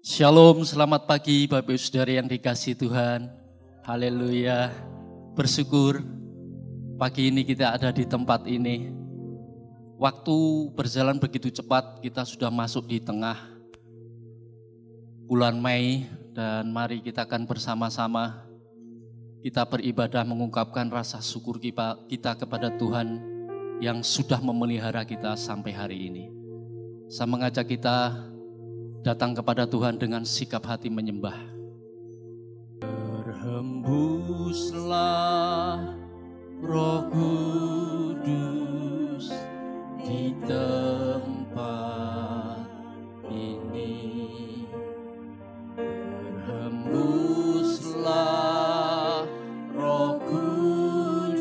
Shalom, selamat pagi Bapak Ibu Saudara yang dikasihi Tuhan. Haleluya. Bersyukur pagi ini kita ada di tempat ini. Waktu berjalan begitu cepat, kita sudah masuk di tengah bulan Mei dan mari kita akan bersama-sama kita beribadah mengungkapkan rasa syukur kita kepada Tuhan yang sudah memelihara kita sampai hari ini. Saya mengajak kita datang kepada Tuhan dengan sikap hati menyembah. Berhembuslah Roh Kudus di tempat ini. Berhembuslah Roh Kudus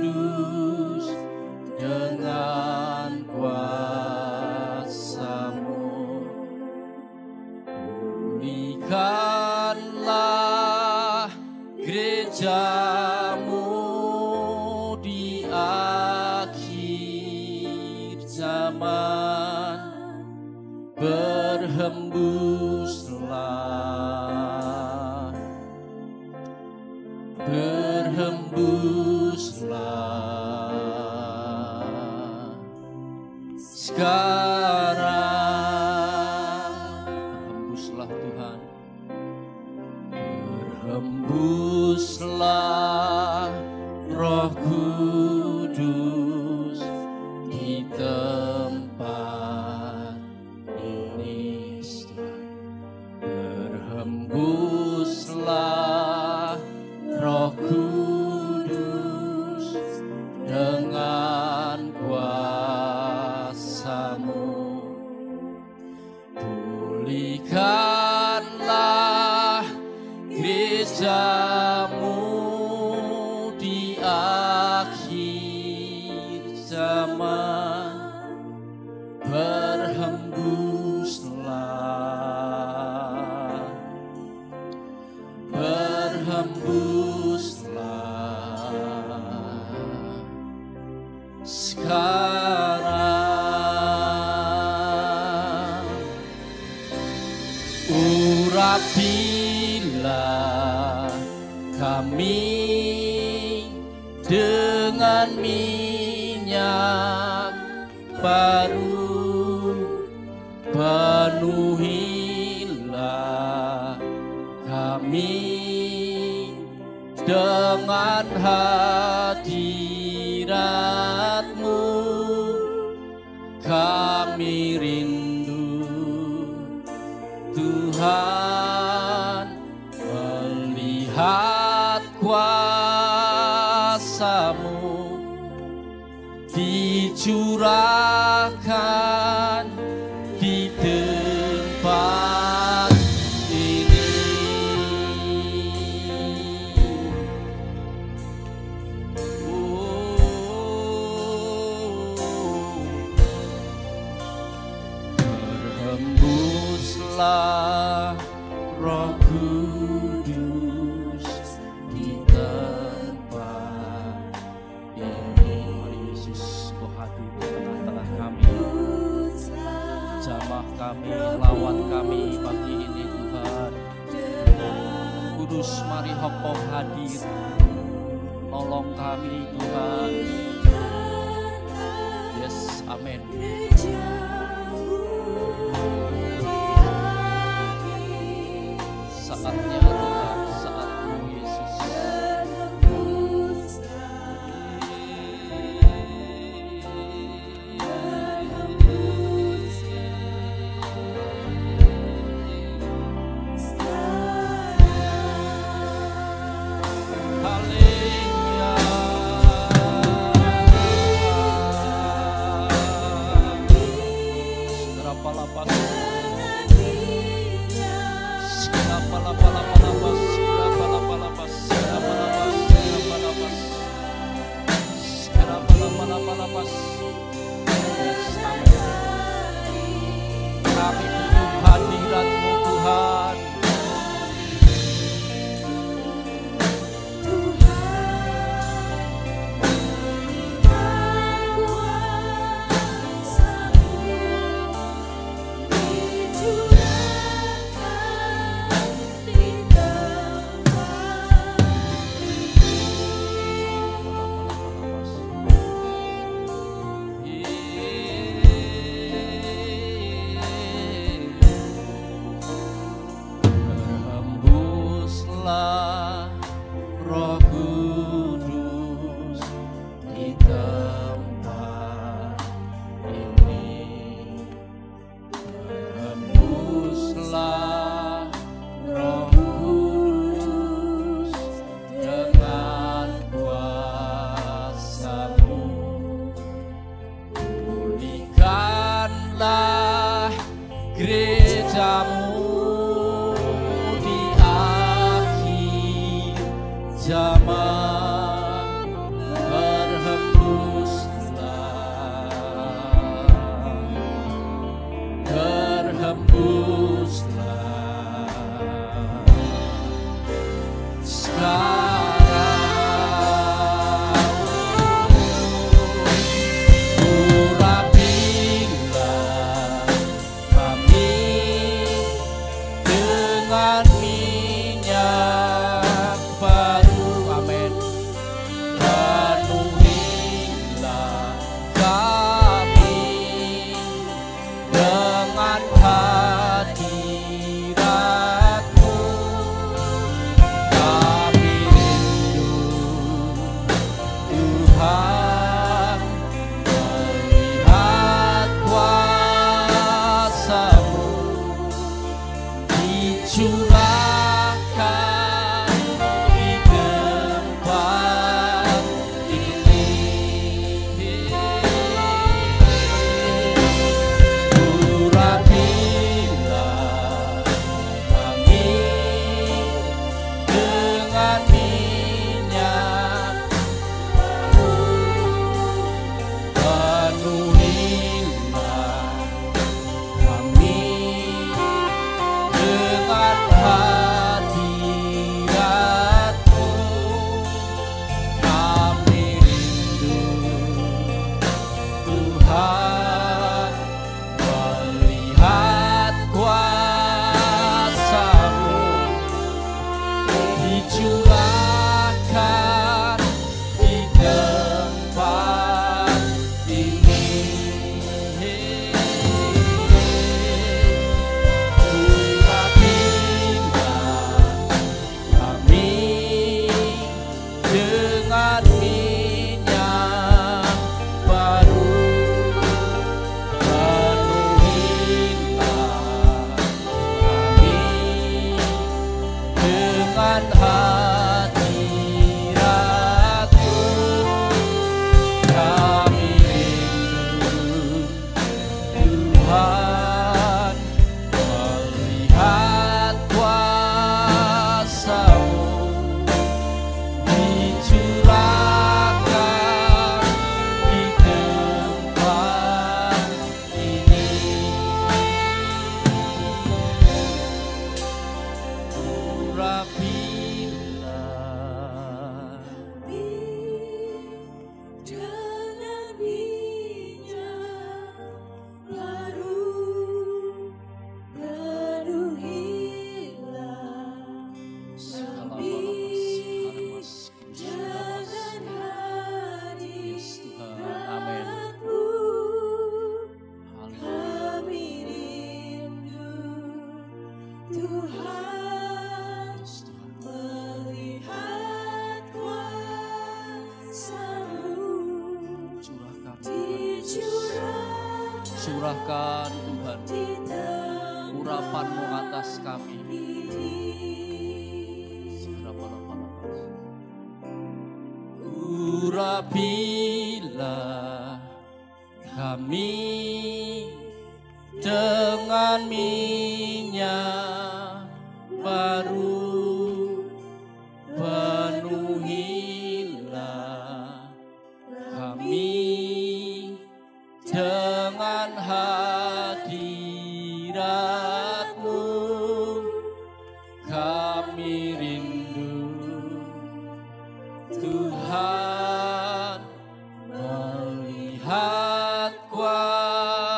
dengan pulihkanlah gerejamu di akhir zaman. Berhembuslah, berhembuslah sekarang. Berhembuslah Roh Kudus di tempat ini. Berhembuslah Roh Kudus dengan kuasa-Mu. Pulihkanlah gerejamu di akhir zaman. Berhembuslah, berhembuslah sekarang. Urapilah kami dengan minyak baru, penuhilah kami dengan hadirat-Mu. Kami rindu Tuhan melihat kuasa-Mu dicurahkan di tempat ini. Berhembuslah Roh Kudus di tempat ini. Mari Yesus, Kau hadir di tengah-tengah kami. Jamah kami, lawan kami pagi ini Tuhan. Kudus, mari Kau hadir, nolong kami Tuhan. Yes, amin. Saatnya Tuhan, saat-Mu Yesus. Haleluya. Berapa lapas? Kami butuh hadirat-Mu Tuhan. gerejamu di akhir zaman berhembuslah Curahkan Tuhan urapan-Mu atas kami. Urapilah kami dengan minyak baru, penuhilah kami dengan hadirat-Mu. Kami rindu Tuhan melihat kuasa-Mu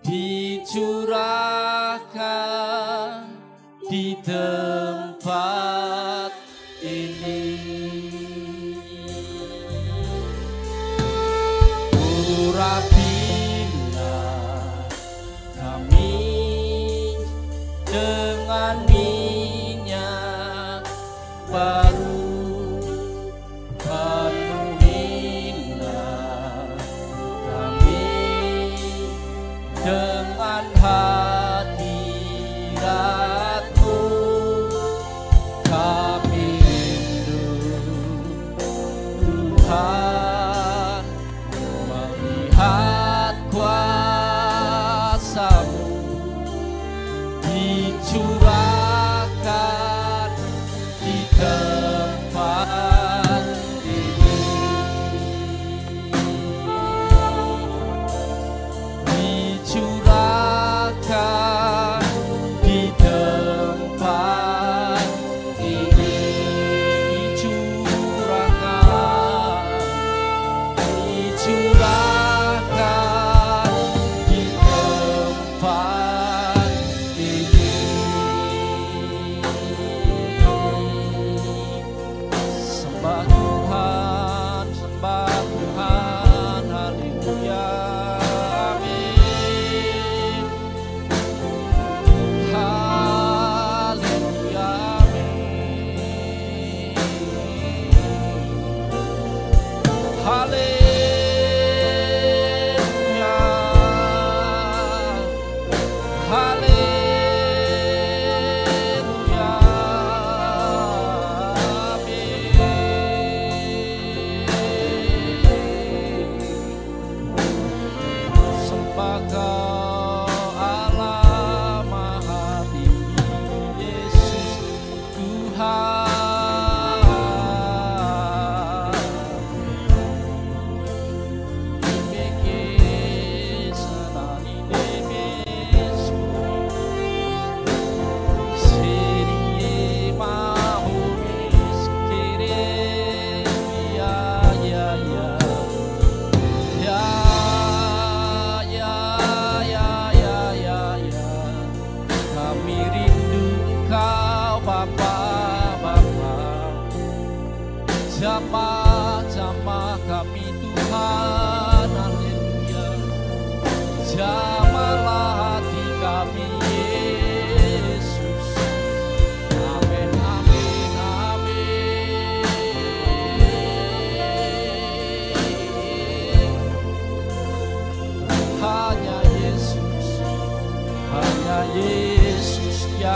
dicurahkan di tempat ini. Urapilah kami dengan minyak baru, penuhilah kami dengan hadirat-Mu. Kami rindu Tuhan melihat kuasa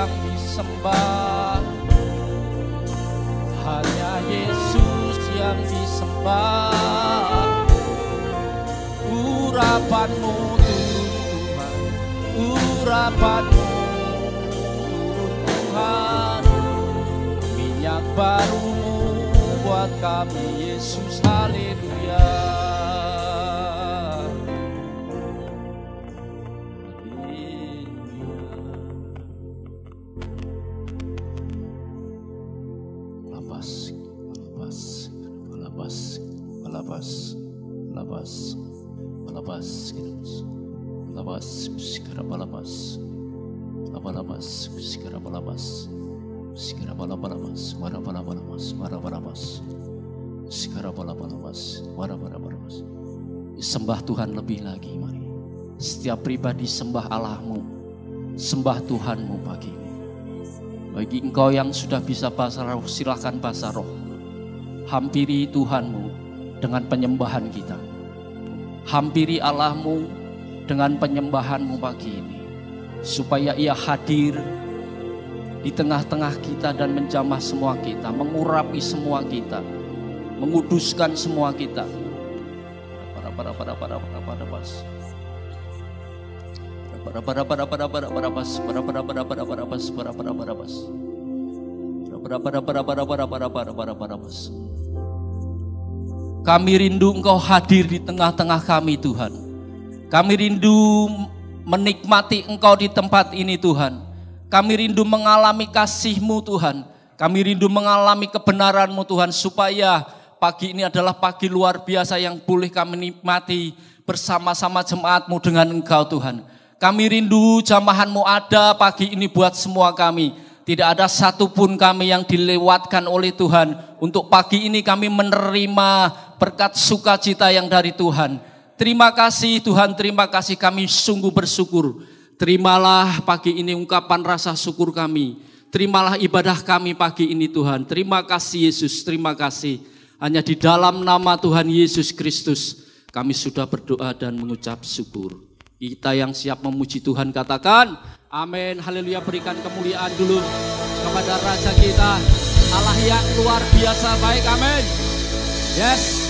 yang disembah, hanya Yesus yang disembah. Urapanmu Tuhan, urapanmu Tuhan, minyak barumu buat kami Yesus, haleluya. Sembah Tuhan lebih lagi, mari. Setiap pribadi sembah Allahmu, sembah Tuhanmu pagi ini. Bagi engkau yang sudah bisa bahasa roh, silakan bahasa roh. Hampiri Tuhanmu dengan penyembahan kita. Hampiri Allahmu dengan penyembahanmu pagi ini, supaya Ia hadir di tengah-tengah kita dan menjamah semua kita, mengurapi semua kita, menguduskan semua kita. Kami rindu Engkau hadir di tengah-tengah kami, Tuhan. Kami rindu menikmati Engkau di tempat ini, Tuhan. Kami rindu mengalami kasih-Mu, Tuhan. Kami rindu mengalami kebenaran-Mu, Tuhan, supaya pagi ini adalah pagi luar biasa yang boleh kami nikmati bersama-sama jemaat-Mu dengan Engkau, Tuhan. Kami rindu jamahan-Mu ada pagi ini buat semua kami. Tidak ada satupun kami yang dilewatkan oleh Tuhan. Untuk pagi ini kami menerima berkat sukacita yang dari Tuhan. Terima kasih Tuhan, terima kasih, kami sungguh bersyukur. Terimalah pagi ini ungkapan rasa syukur kami. Terimalah ibadah kami pagi ini, Tuhan. Terima kasih Yesus, terima kasih. Hanya di dalam nama Tuhan Yesus Kristus kami sudah berdoa dan mengucap syukur. Kita yang siap memuji Tuhan katakan amin, haleluya. Berikan kemuliaan dulu kepada Raja kita, Allah yang luar biasa baik, amin. Yes.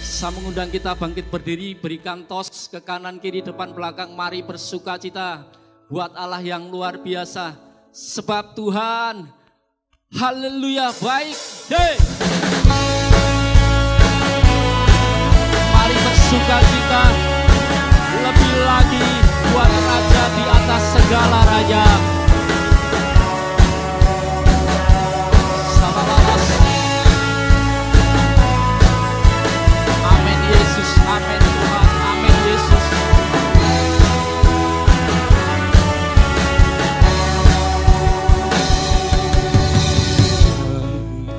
Saya mengundang kita bangkit berdiri, berikan tos ke kanan kiri depan belakang, mari bersuka cita buat Allah yang luar biasa. Sebab Tuhan haleluya baik. Hey. Mari bersuka cita lebih lagi buat Raja di atas segala raja. Amin Yesus, amin Tuhan, amin Yesus.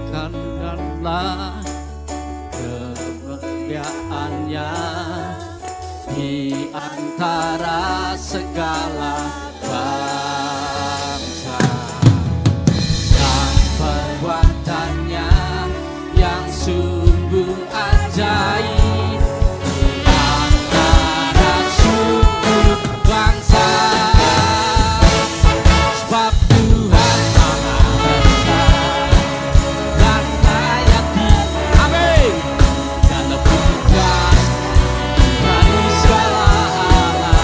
Berikanlah kemuliaannya di antara segala bangsa, dan perbuatannya yang sungguh ajaib di antara suku bangsa. Sebab Tuhan maha besar dan layak di amin, dan lebih kuasa dari segala Allah.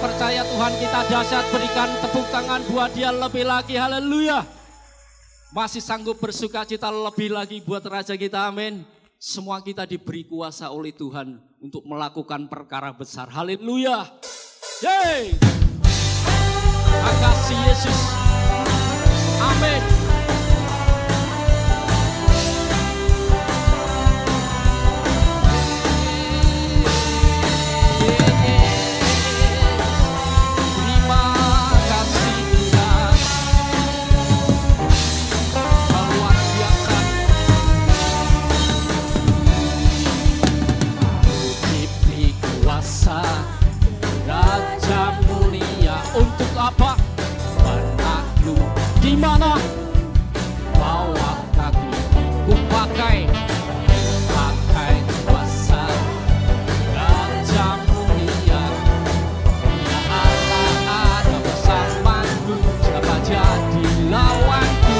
percaya Tuhan kita dahsyat, berikan tepuk tangan buat Dia lebih lagi, haleluya. Masih sanggup bersuka cita lebih lagi buat Raja kita, amin. Semua kita diberi kuasa oleh Tuhan untuk melakukan perkara besar, haleluya. Yeay. Makasih Yesus, amin. Raja mulia untuk apa? Menakluk di mana? Bawah kaki ku pakai kuasa. Raja mulia, ya Allah ada bersamaku, siapa jadi lawanku?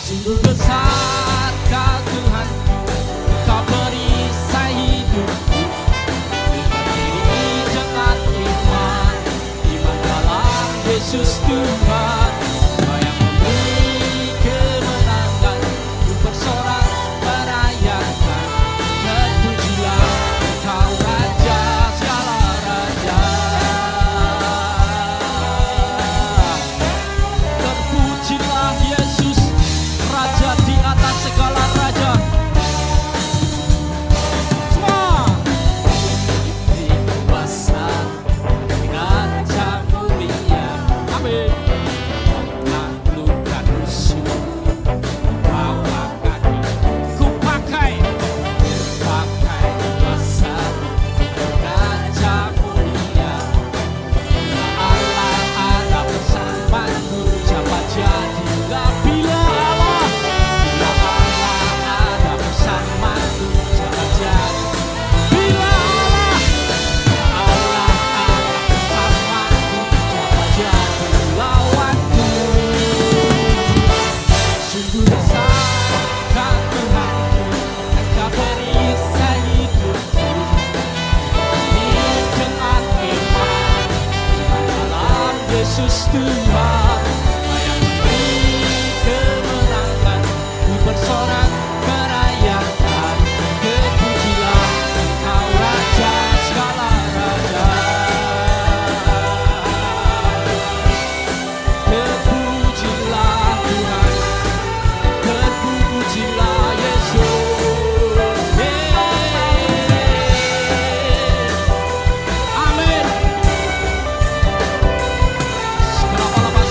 Sungguh besar Kau Tuhan, Kau perisai hidupku. Yesus Tuhan, Kau yang memberi kemenangan, ku bersorak merayakan, terpujilah Kau Raja segala raja. Terpujilah Yesus, Raja di atas segala raja. Semua diberi kuasa, Raja mulia, menaklukkan musuh, bawa kaki ku pakai kuasa. Raja mulia, Allah ada bersamaku, siapa jadilah bila Allah ada bersamaku, siapa jadi bila Allah ada bersamaku, siapa jadi lawanku. Sungguh besar Kau Tuhanku, Kau perisai hidupku. Dengan iman dalam Yesus Tuhan, Kau yang memberi kemenangan, ku bersorak merayakan, terpujilah Kau Raja segala raja. Terpujilah Tuhan, terpujilah Yesus. Amin. Kenapa lepas?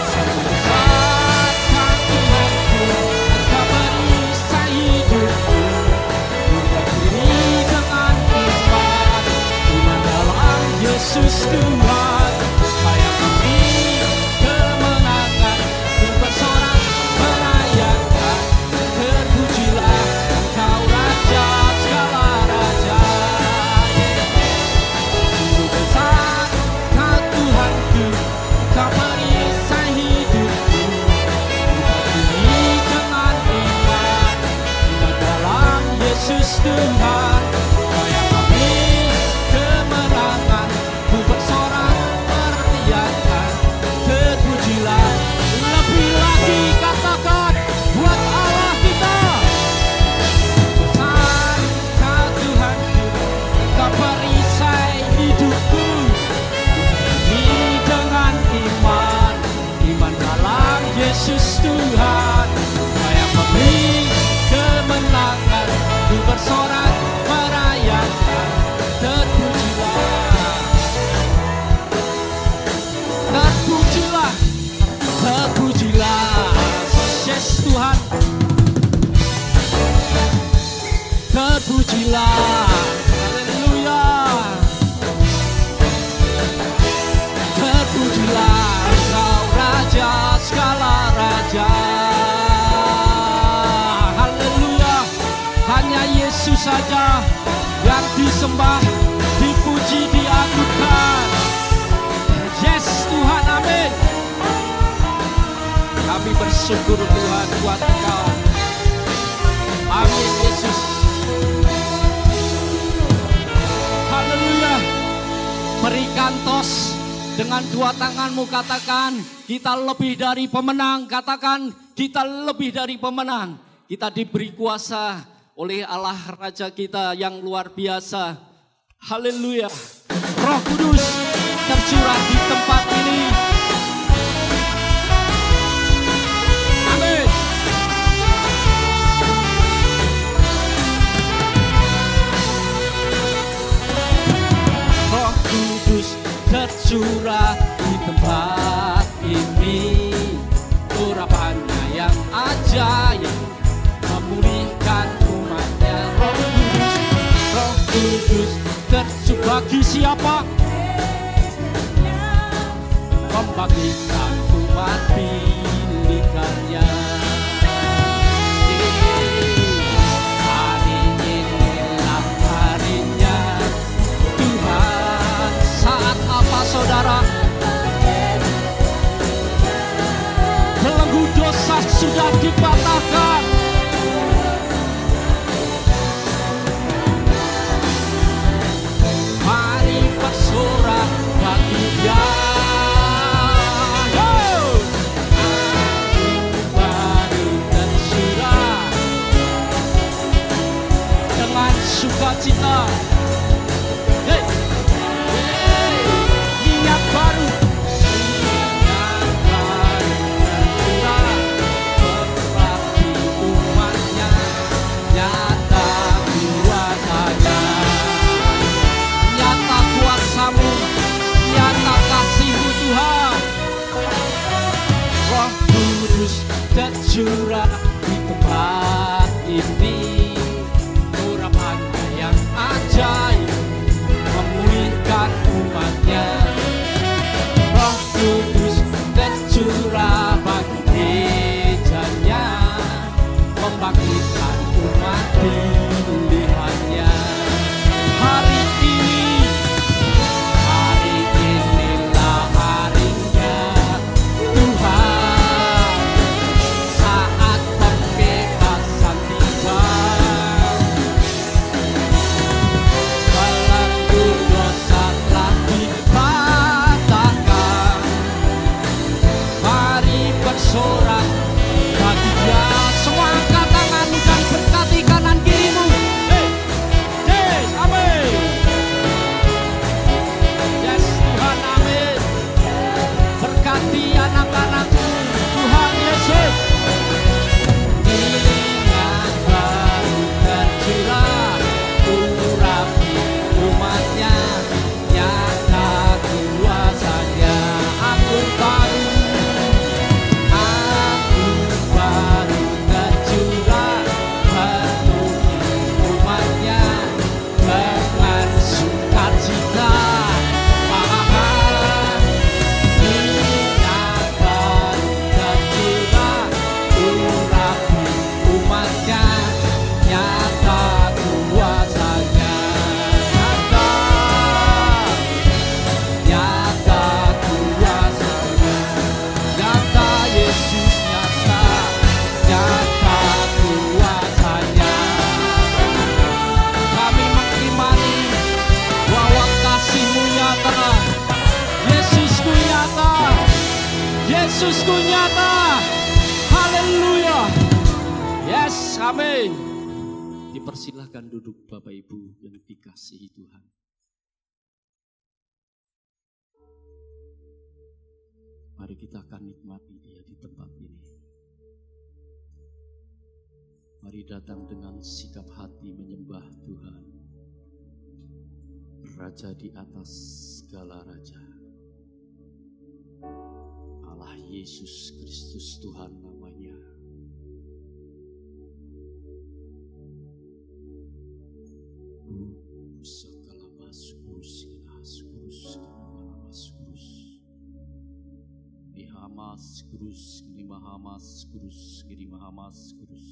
Satu besar Kau Tuhanku, Kau perisai hidupku. Ku berdiri dengan iman dalam Yesus Tuhan, Kau yang memberi kemenangan, ku bersorak merayakan, terpujilah Kau Raja segala raja. Sungguh besar Kau Tuhanku, Kau perisai hidupku. Ku berdiri dengan iman dalam Yesus Tuhan, Kau yang memberi kemenangan, ku bersorak merayakan, terpujilah. Lebih lagi katakan buat Allah kita. Besar Kau Tuhanku, Kau perisai hidupku. Berdiri dengan iman dalam Yesus Tuhan, Kau yang memberi kemenangan, ku bersorak merayakan, terpujilah. Terpujilah, terpujilah Yesus Tuhan. Terpujilah, haleluya. Terpujilah Kau Raja segala raja. Haleluya. Hanya Yesus saja yang disembah, dipuji, diagungkan. Yes Tuhan, amin. Kami bersyukur Tuhan buat Engkau. Amin Yesus. Haleluya. Berikan tos dengan dua tanganmu, katakan kita lebih dari pemenang. Katakan kita lebih dari pemenang. Kita diberi kuasa oleh Allah Raja kita yang luar biasa. Haleluya. Roh Kudus tercurah di tempat ini. Amin. Roh Kudus tercurah di tempat ini. Urapannya yang ajaib memulihkan umatnya. Roh Kudus tercurah bagi siapa? Membagikan umat pilihannya. Hari inilah harinya Tuhan. Saat apa saudara? Belenggu dosa sudah dipatahkan. Mari bersorak bagi Dia. Sukacita, hey, hey, minyak baru tercurah berbagi umatnya, nyata kuasanya, nyata kuasamu, nyata kasihmu Tuhan. Roh Kudus tercurah di tempat ini. Ajaib memulihkan umatnya. Roh Kudus tercurah bagi gerejanya, membangkitkan umat pilihannya. Hari inilah harinya Tuhan. Saat pembebasan tiba. Sorak bagi Dia. Semua angkat tanganmu dan berkati kanan kirimu. Hey, yes, amin. Yes, Tuhan, amin. Berkati anak-anakmu, Tuhan Yesus. Minyak baru tercurah, urapi umatnya, nyata kuasanya. Anggur baru Yesusku nyata. Haleluya. Yes, amin. Dipersilahkan duduk Bapak Ibu yang dikasihi Tuhan. Mari kita akan nikmati Dia di tempat ini. Mari datang dengan sikap hati menyembah Tuhan, Raja di atas segala raja. Allah Yesus Kristus Tuhan namanya. Mahamas Krus, Giri Mahamas Krus, Giri Mahamas Krus.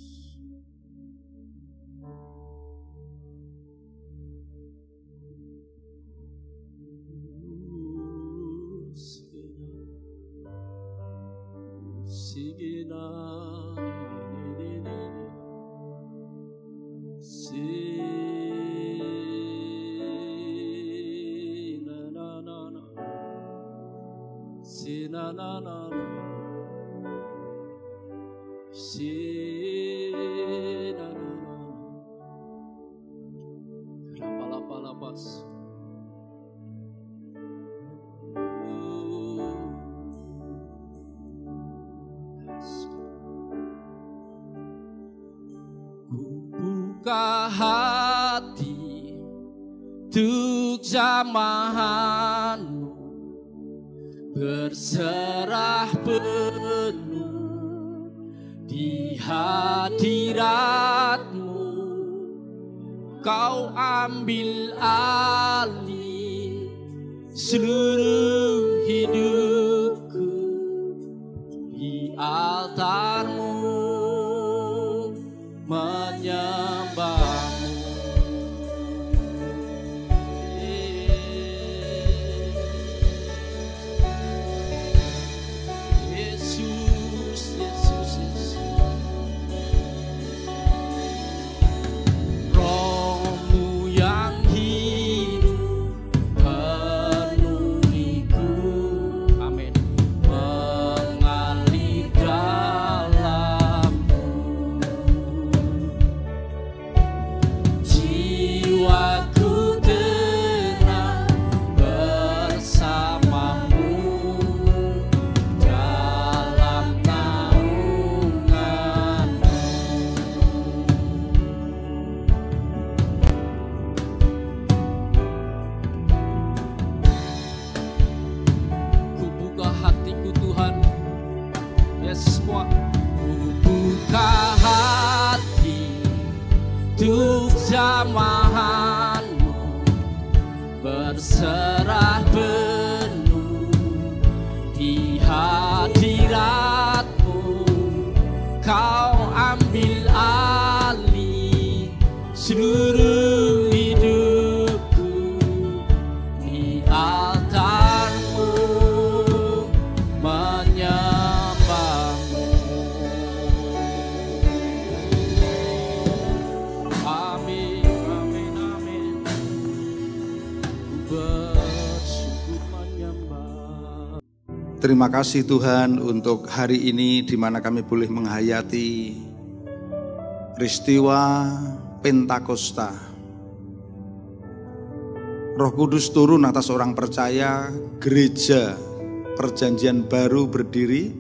Buka hati untuk jamahanmu, berserah penuh di hadiratmu. Kau ambil alih seluruh hidupku di altarmu, menyembahmu. Yesus, Yesus, Yesus. Roh-Mu yang hidup penuhiku, amin, mengalir dalamku. Jiwaku tenang bersamamu dalam naunganmu. Ku buka hatiku Tuhan, yes semua. Ku buka hati untuk jamahanmu, berserah penuh di hadiratmu. Kau ambil alih seluruh hidupku di altarmu, menyembahmu. Amin, amin, amin. Ku bersyukur menyembah. Terima kasih Tuhan untuk hari ini di mana kami boleh menghayati peristiwa Pentakosta. Roh Kudus turun atas orang percaya, gereja perjanjian baru berdiri,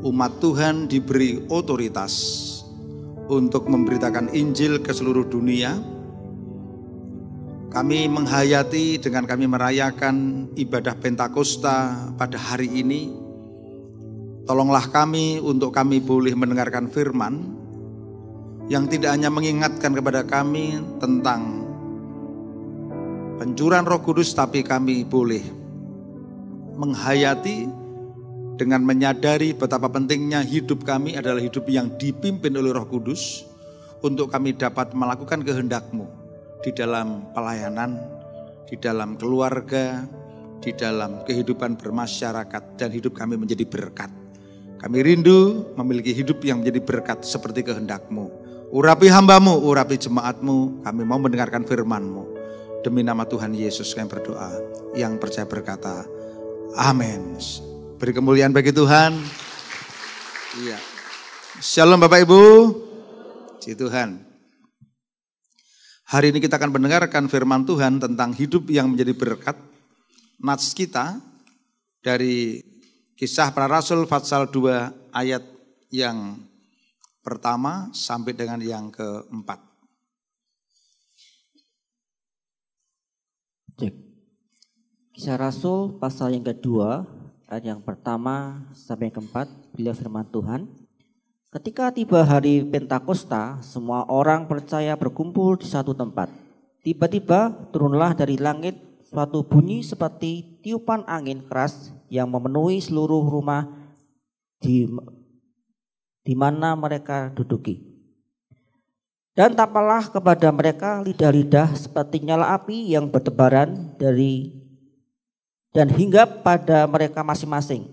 umat Tuhan diberi otoritas untuk memberitakan Injil ke seluruh dunia. Kami menghayati dengan kami merayakan ibadah Pentakosta pada hari ini. Tolonglah kami untuk kami boleh mendengarkan firman yang tidak hanya mengingatkan kepada kami tentang pencurahan Roh Kudus, tapi kami boleh menghayati dengan menyadari betapa pentingnya hidup kami adalah hidup yang dipimpin oleh Roh Kudus untuk kami dapat melakukan kehendak-Mu di dalam pelayanan, di dalam keluarga, di dalam kehidupan bermasyarakat, dan hidup kami menjadi berkat. Kami rindu memiliki hidup yang menjadi berkat seperti kehendak-Mu. Urapi hamba-Mu, urapi jemaat-Mu, kami mau mendengarkan firman-Mu. Demi nama Tuhan Yesus kami berdoa, yang percaya berkata, amin. Beri kemuliaan bagi Tuhan. Iya. Shalom Bapak Ibu. Puji Tuhan. Hari ini kita akan mendengarkan firman Tuhan tentang hidup yang menjadi berkat. Nats kita dari Kisah Para Rasul pasal 2 ayat yang pertama sampai dengan yang keempat. Cek. Kisah Rasul pasal yang kedua ayat yang pertama sampai yang keempat. Bila firman Tuhan, ketika tiba hari Pentakosta, semua orang percaya berkumpul di satu tempat. Tiba-tiba turunlah dari langit suatu bunyi seperti tiupan angin keras yang memenuhi seluruh rumah di mana mereka duduki. Dan tampaklah kepada mereka lidah-lidah seperti nyala api yang bertebaran dan hinggap pada mereka masing-masing.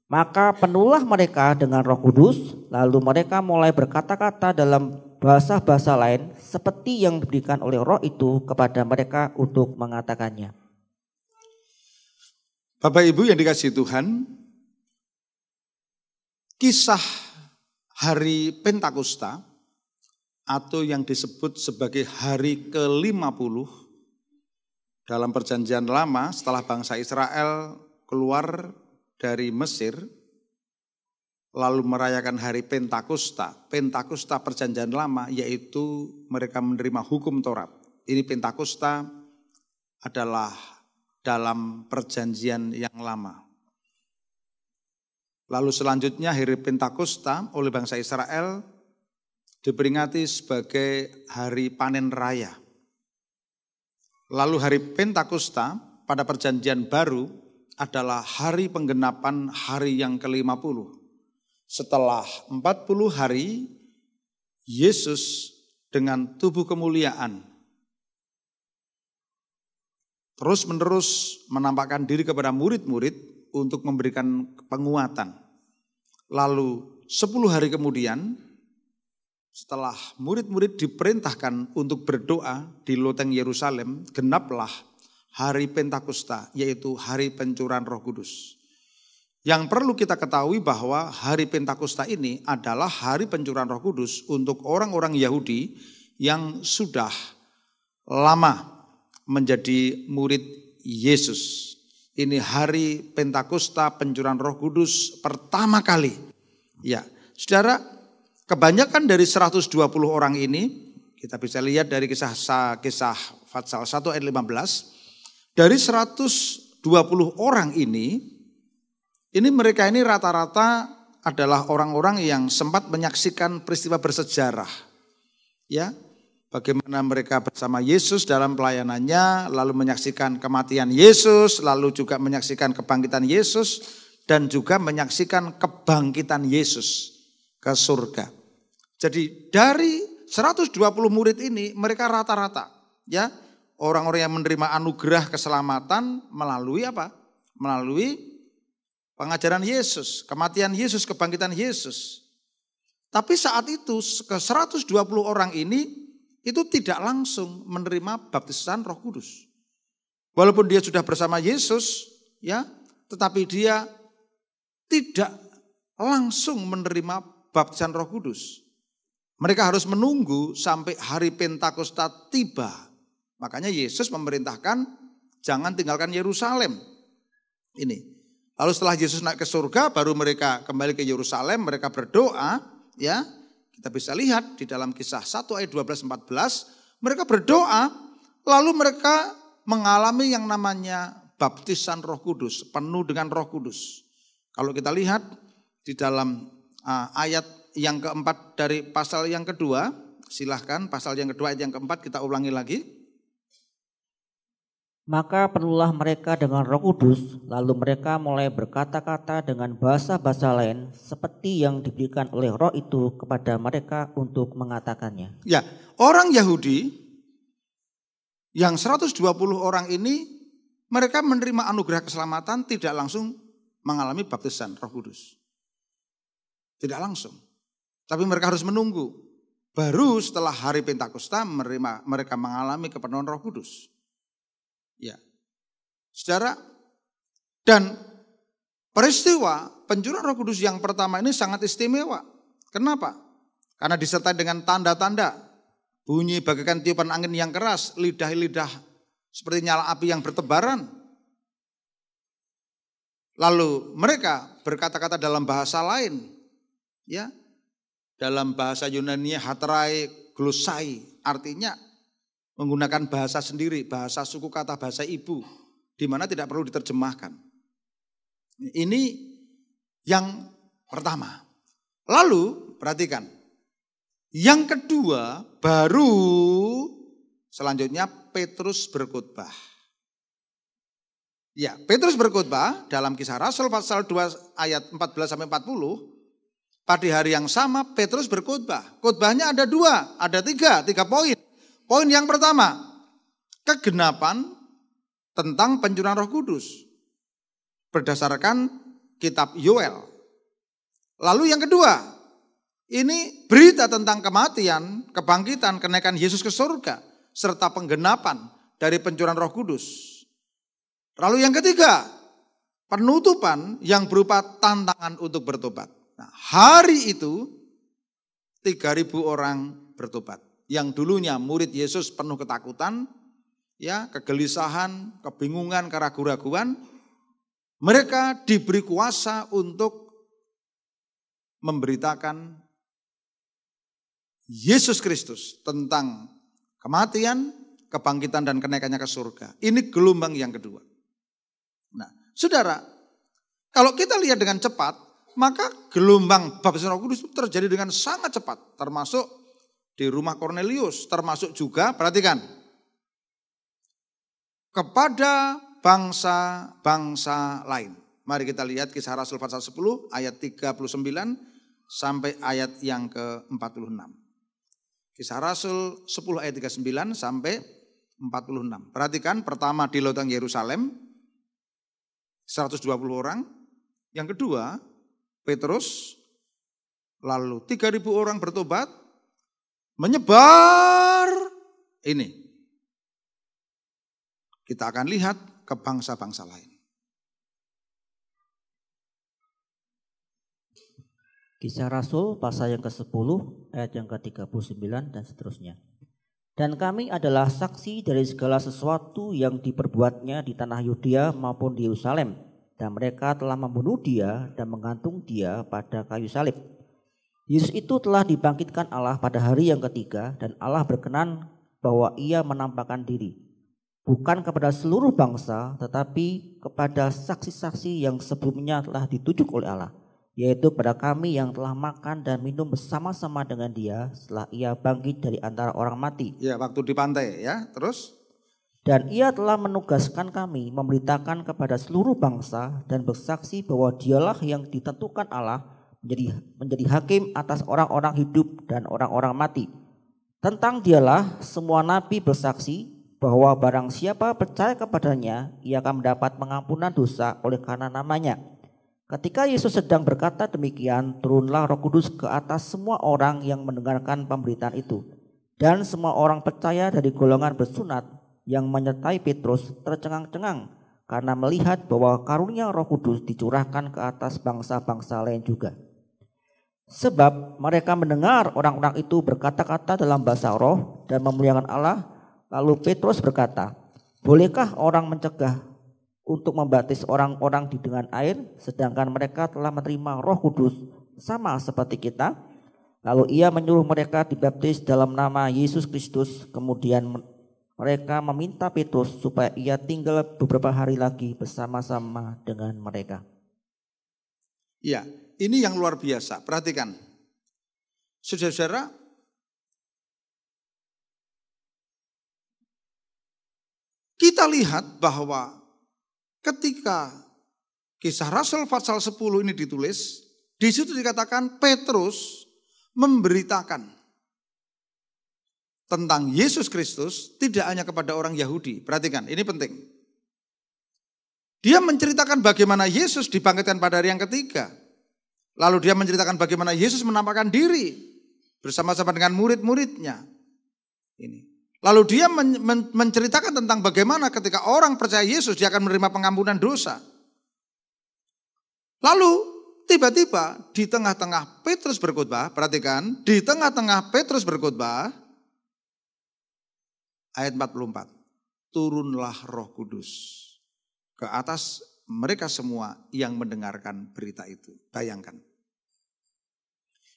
Maka penuhlah mereka dengan Roh Kudus, lalu mereka mulai berkata-kata dalam bahasa-bahasa lain seperti yang diberikan oleh Roh itu kepada mereka untuk mengatakannya. Bapak Ibu yang dikasihi Tuhan, kisah hari Pentakosta atau yang disebut sebagai hari ke-50 dalam perjanjian lama setelah bangsa Israel keluar dari Mesir lalu merayakan hari Pentakosta. Pentakosta perjanjian lama yaitu mereka menerima hukum Taurat. Ini Pentakosta adalah dalam perjanjian yang lama. Lalu selanjutnya hari Pentakosta oleh bangsa Israel diperingati sebagai hari panen raya. Lalu hari Pentakosta pada perjanjian baru adalah hari penggenapan hari yang ke-50. Setelah 40 hari, Yesus dengan tubuh kemuliaan terus-menerus menampakkan diri kepada murid-murid untuk memberikan penguatan. Lalu 10 hari kemudian, setelah murid-murid diperintahkan untuk berdoa di loteng Yerusalem, genaplah hari Pentakosta, yaitu hari pencurahan Roh Kudus. Yang perlu kita ketahui bahwa hari Pentakosta ini adalah hari pencurahan Roh Kudus untuk orang-orang Yahudi yang sudah lama menjadi murid Yesus. Ini hari Pentakosta pencurahan Roh Kudus pertama kali. Ya, saudara, kebanyakan dari 120 orang ini, kita bisa lihat dari kisah Fatsal 1 ayat 15, dari 120 orang ini mereka ini rata-rata adalah orang-orang yang sempat menyaksikan peristiwa bersejarah. Ya, bagaimana mereka bersama Yesus dalam pelayanannya, lalu menyaksikan kematian Yesus, lalu juga menyaksikan kebangkitan Yesus, dan juga menyaksikan kebangkitan Yesus ke surga. Jadi dari 120 murid ini mereka rata-rata, ya, orang-orang yang menerima anugerah keselamatan melalui apa? Melalui pengajaran Yesus, kematian Yesus, kebangkitan Yesus. Tapi saat itu ke 120 orang ini itu tidak langsung menerima baptisan Roh Kudus. Walaupun dia sudah bersama Yesus, ya, tetapi dia tidak langsung menerima baptisan Roh Kudus. Mereka harus menunggu sampai hari Pentakosta tiba. Makanya Yesus memerintahkan jangan tinggalkan Yerusalem. Ini. Lalu setelah Yesus naik ke surga, baru mereka kembali ke Yerusalem, mereka berdoa, ya. Kita bisa lihat di dalam kisah 1 ayat 12-14, mereka berdoa, lalu mereka mengalami yang namanya baptisan Roh Kudus, penuh dengan Roh Kudus. Kalau kita lihat di dalam ayat yang keempat dari pasal yang kedua, silahkan pasal yang kedua ayat yang keempat kita ulangi lagi. Maka penuhlah mereka dengan Roh Kudus, lalu mereka mulai berkata-kata dengan bahasa-bahasa lain seperti yang diberikan oleh Roh itu kepada mereka untuk mengatakannya. Ya, orang Yahudi yang 120 orang ini mereka menerima anugerah keselamatan tidak langsung mengalami baptisan Roh Kudus. Tidak langsung. Tapi mereka harus menunggu. Baru setelah hari Pentakosta mereka mengalami kepenuhan Roh Kudus. Ya, saudara, dan peristiwa pencurahan Roh Kudus yang pertama ini sangat istimewa. Kenapa? Karena disertai dengan tanda-tanda, bunyi bagaikan tiupan angin yang keras, lidah-lidah seperti nyala api yang bertebaran. Lalu mereka berkata-kata dalam bahasa lain, ya, dalam bahasa Yunani hatrai glosai, artinya menggunakan bahasa sendiri, bahasa suku kata, bahasa ibu, di mana tidak perlu diterjemahkan. Ini yang pertama. Lalu perhatikan, yang kedua baru selanjutnya Petrus berkhotbah. Ya, Petrus berkhotbah dalam Kisah Rasul pasal 2 ayat 14-40. Pada hari yang sama Petrus berkhotbah. Khotbahnya ada tiga poin. Poin yang pertama, kegenapan tentang pencurahan Roh Kudus. Berdasarkan kitab Yoel. Lalu yang kedua, ini berita tentang kematian, kebangkitan, kenaikan Yesus ke surga, serta penggenapan dari pencurahan Roh Kudus. Lalu yang ketiga, penutupan yang berupa tantangan untuk bertobat. Nah, hari itu 3.000 orang bertobat. Yang dulunya murid Yesus penuh ketakutan, ya, kegelisahan, kebingungan, keraguan-raguan, mereka diberi kuasa untuk memberitakan Yesus Kristus tentang kematian, kebangkitan dan kenaikannya ke surga. Ini gelombang yang kedua. Nah, saudara, kalau kita lihat dengan cepat, maka gelombang baptisan Roh Kudus terjadi dengan sangat cepat, termasuk di rumah Kornelius, termasuk juga, perhatikan, kepada bangsa-bangsa lain. Mari kita lihat Kisah Rasul pasal 10 ayat 39 sampai ayat yang ke-46. Kisah Rasul 10 ayat 39 sampai 46. Perhatikan, pertama di loteng Yerusalem 120 orang. Yang kedua Petrus, lalu 3.000 orang bertobat, menyebar ini. Kita akan lihat ke bangsa-bangsa lain. Kisah Rasul pasal yang ke-10 ayat yang ke-39 dan seterusnya. Dan kami adalah saksi dari segala sesuatu yang diperbuatnya di tanah Yudea maupun di Yerusalem. Dan mereka telah membunuh dia dan menggantung dia pada kayu salib. Yesus itu telah dibangkitkan Allah pada hari yang ketiga dan Allah berkenan bahwa ia menampakkan diri. Bukan kepada seluruh bangsa tetapi kepada saksi-saksi yang sebelumnya telah ditunjuk oleh Allah. Yaitu pada kami yang telah makan dan minum bersama-sama dengan dia setelah ia bangkit dari antara orang mati. Ya, waktu di pantai ya, terus. Dan ia telah menugaskan kami memberitakan kepada seluruh bangsa dan bersaksi bahwa dialah yang ditentukan Allah menjadi hakim atas orang-orang hidup dan orang-orang mati. Tentang dialah semua nabi bersaksi bahwa barang siapa percaya kepadanya, ia akan mendapat pengampunan dosa oleh karena namanya. Ketika Yesus sedang berkata demikian, turunlah Roh Kudus ke atas semua orang yang mendengarkan pemberitaan itu. Dan semua orang percaya dari golongan bersunat yang menyertai Petrus tercengang-cengang karena melihat bahwa karunia Roh Kudus dicurahkan ke atas bangsa-bangsa lain juga. Sebab mereka mendengar orang-orang itu berkata-kata dalam bahasa roh dan memuliakan Allah. Lalu Petrus berkata, bolehkah orang mencegah untuk membaptis orang-orang dengan air sedangkan mereka telah menerima Roh Kudus sama seperti kita? Lalu ia menyuruh mereka dibaptis dalam nama Yesus Kristus. Kemudian mereka meminta Petrus supaya ia tinggal beberapa hari lagi bersama-sama dengan mereka. Ya, ini yang luar biasa. Perhatikan. Saudara-saudara, kita lihat bahwa ketika Kisah Rasul pasal 10 ini ditulis, di situ dikatakan Petrus memberitakan tentang Yesus Kristus tidak hanya kepada orang Yahudi. Perhatikan, ini penting. Dia menceritakan bagaimana Yesus dibangkitkan pada hari yang ketiga. Lalu dia menceritakan bagaimana Yesus menampakkan diri bersama-sama dengan murid-muridnya. Ini. Lalu dia menceritakan tentang bagaimana ketika orang percaya Yesus dia akan menerima pengampunan dosa. Lalu tiba-tiba di tengah-tengah Petrus berkhotbah, perhatikan, di tengah-tengah Petrus berkhotbah, ayat 44, turunlah Roh Kudus ke atas mereka semua yang mendengarkan berita itu. Bayangkan,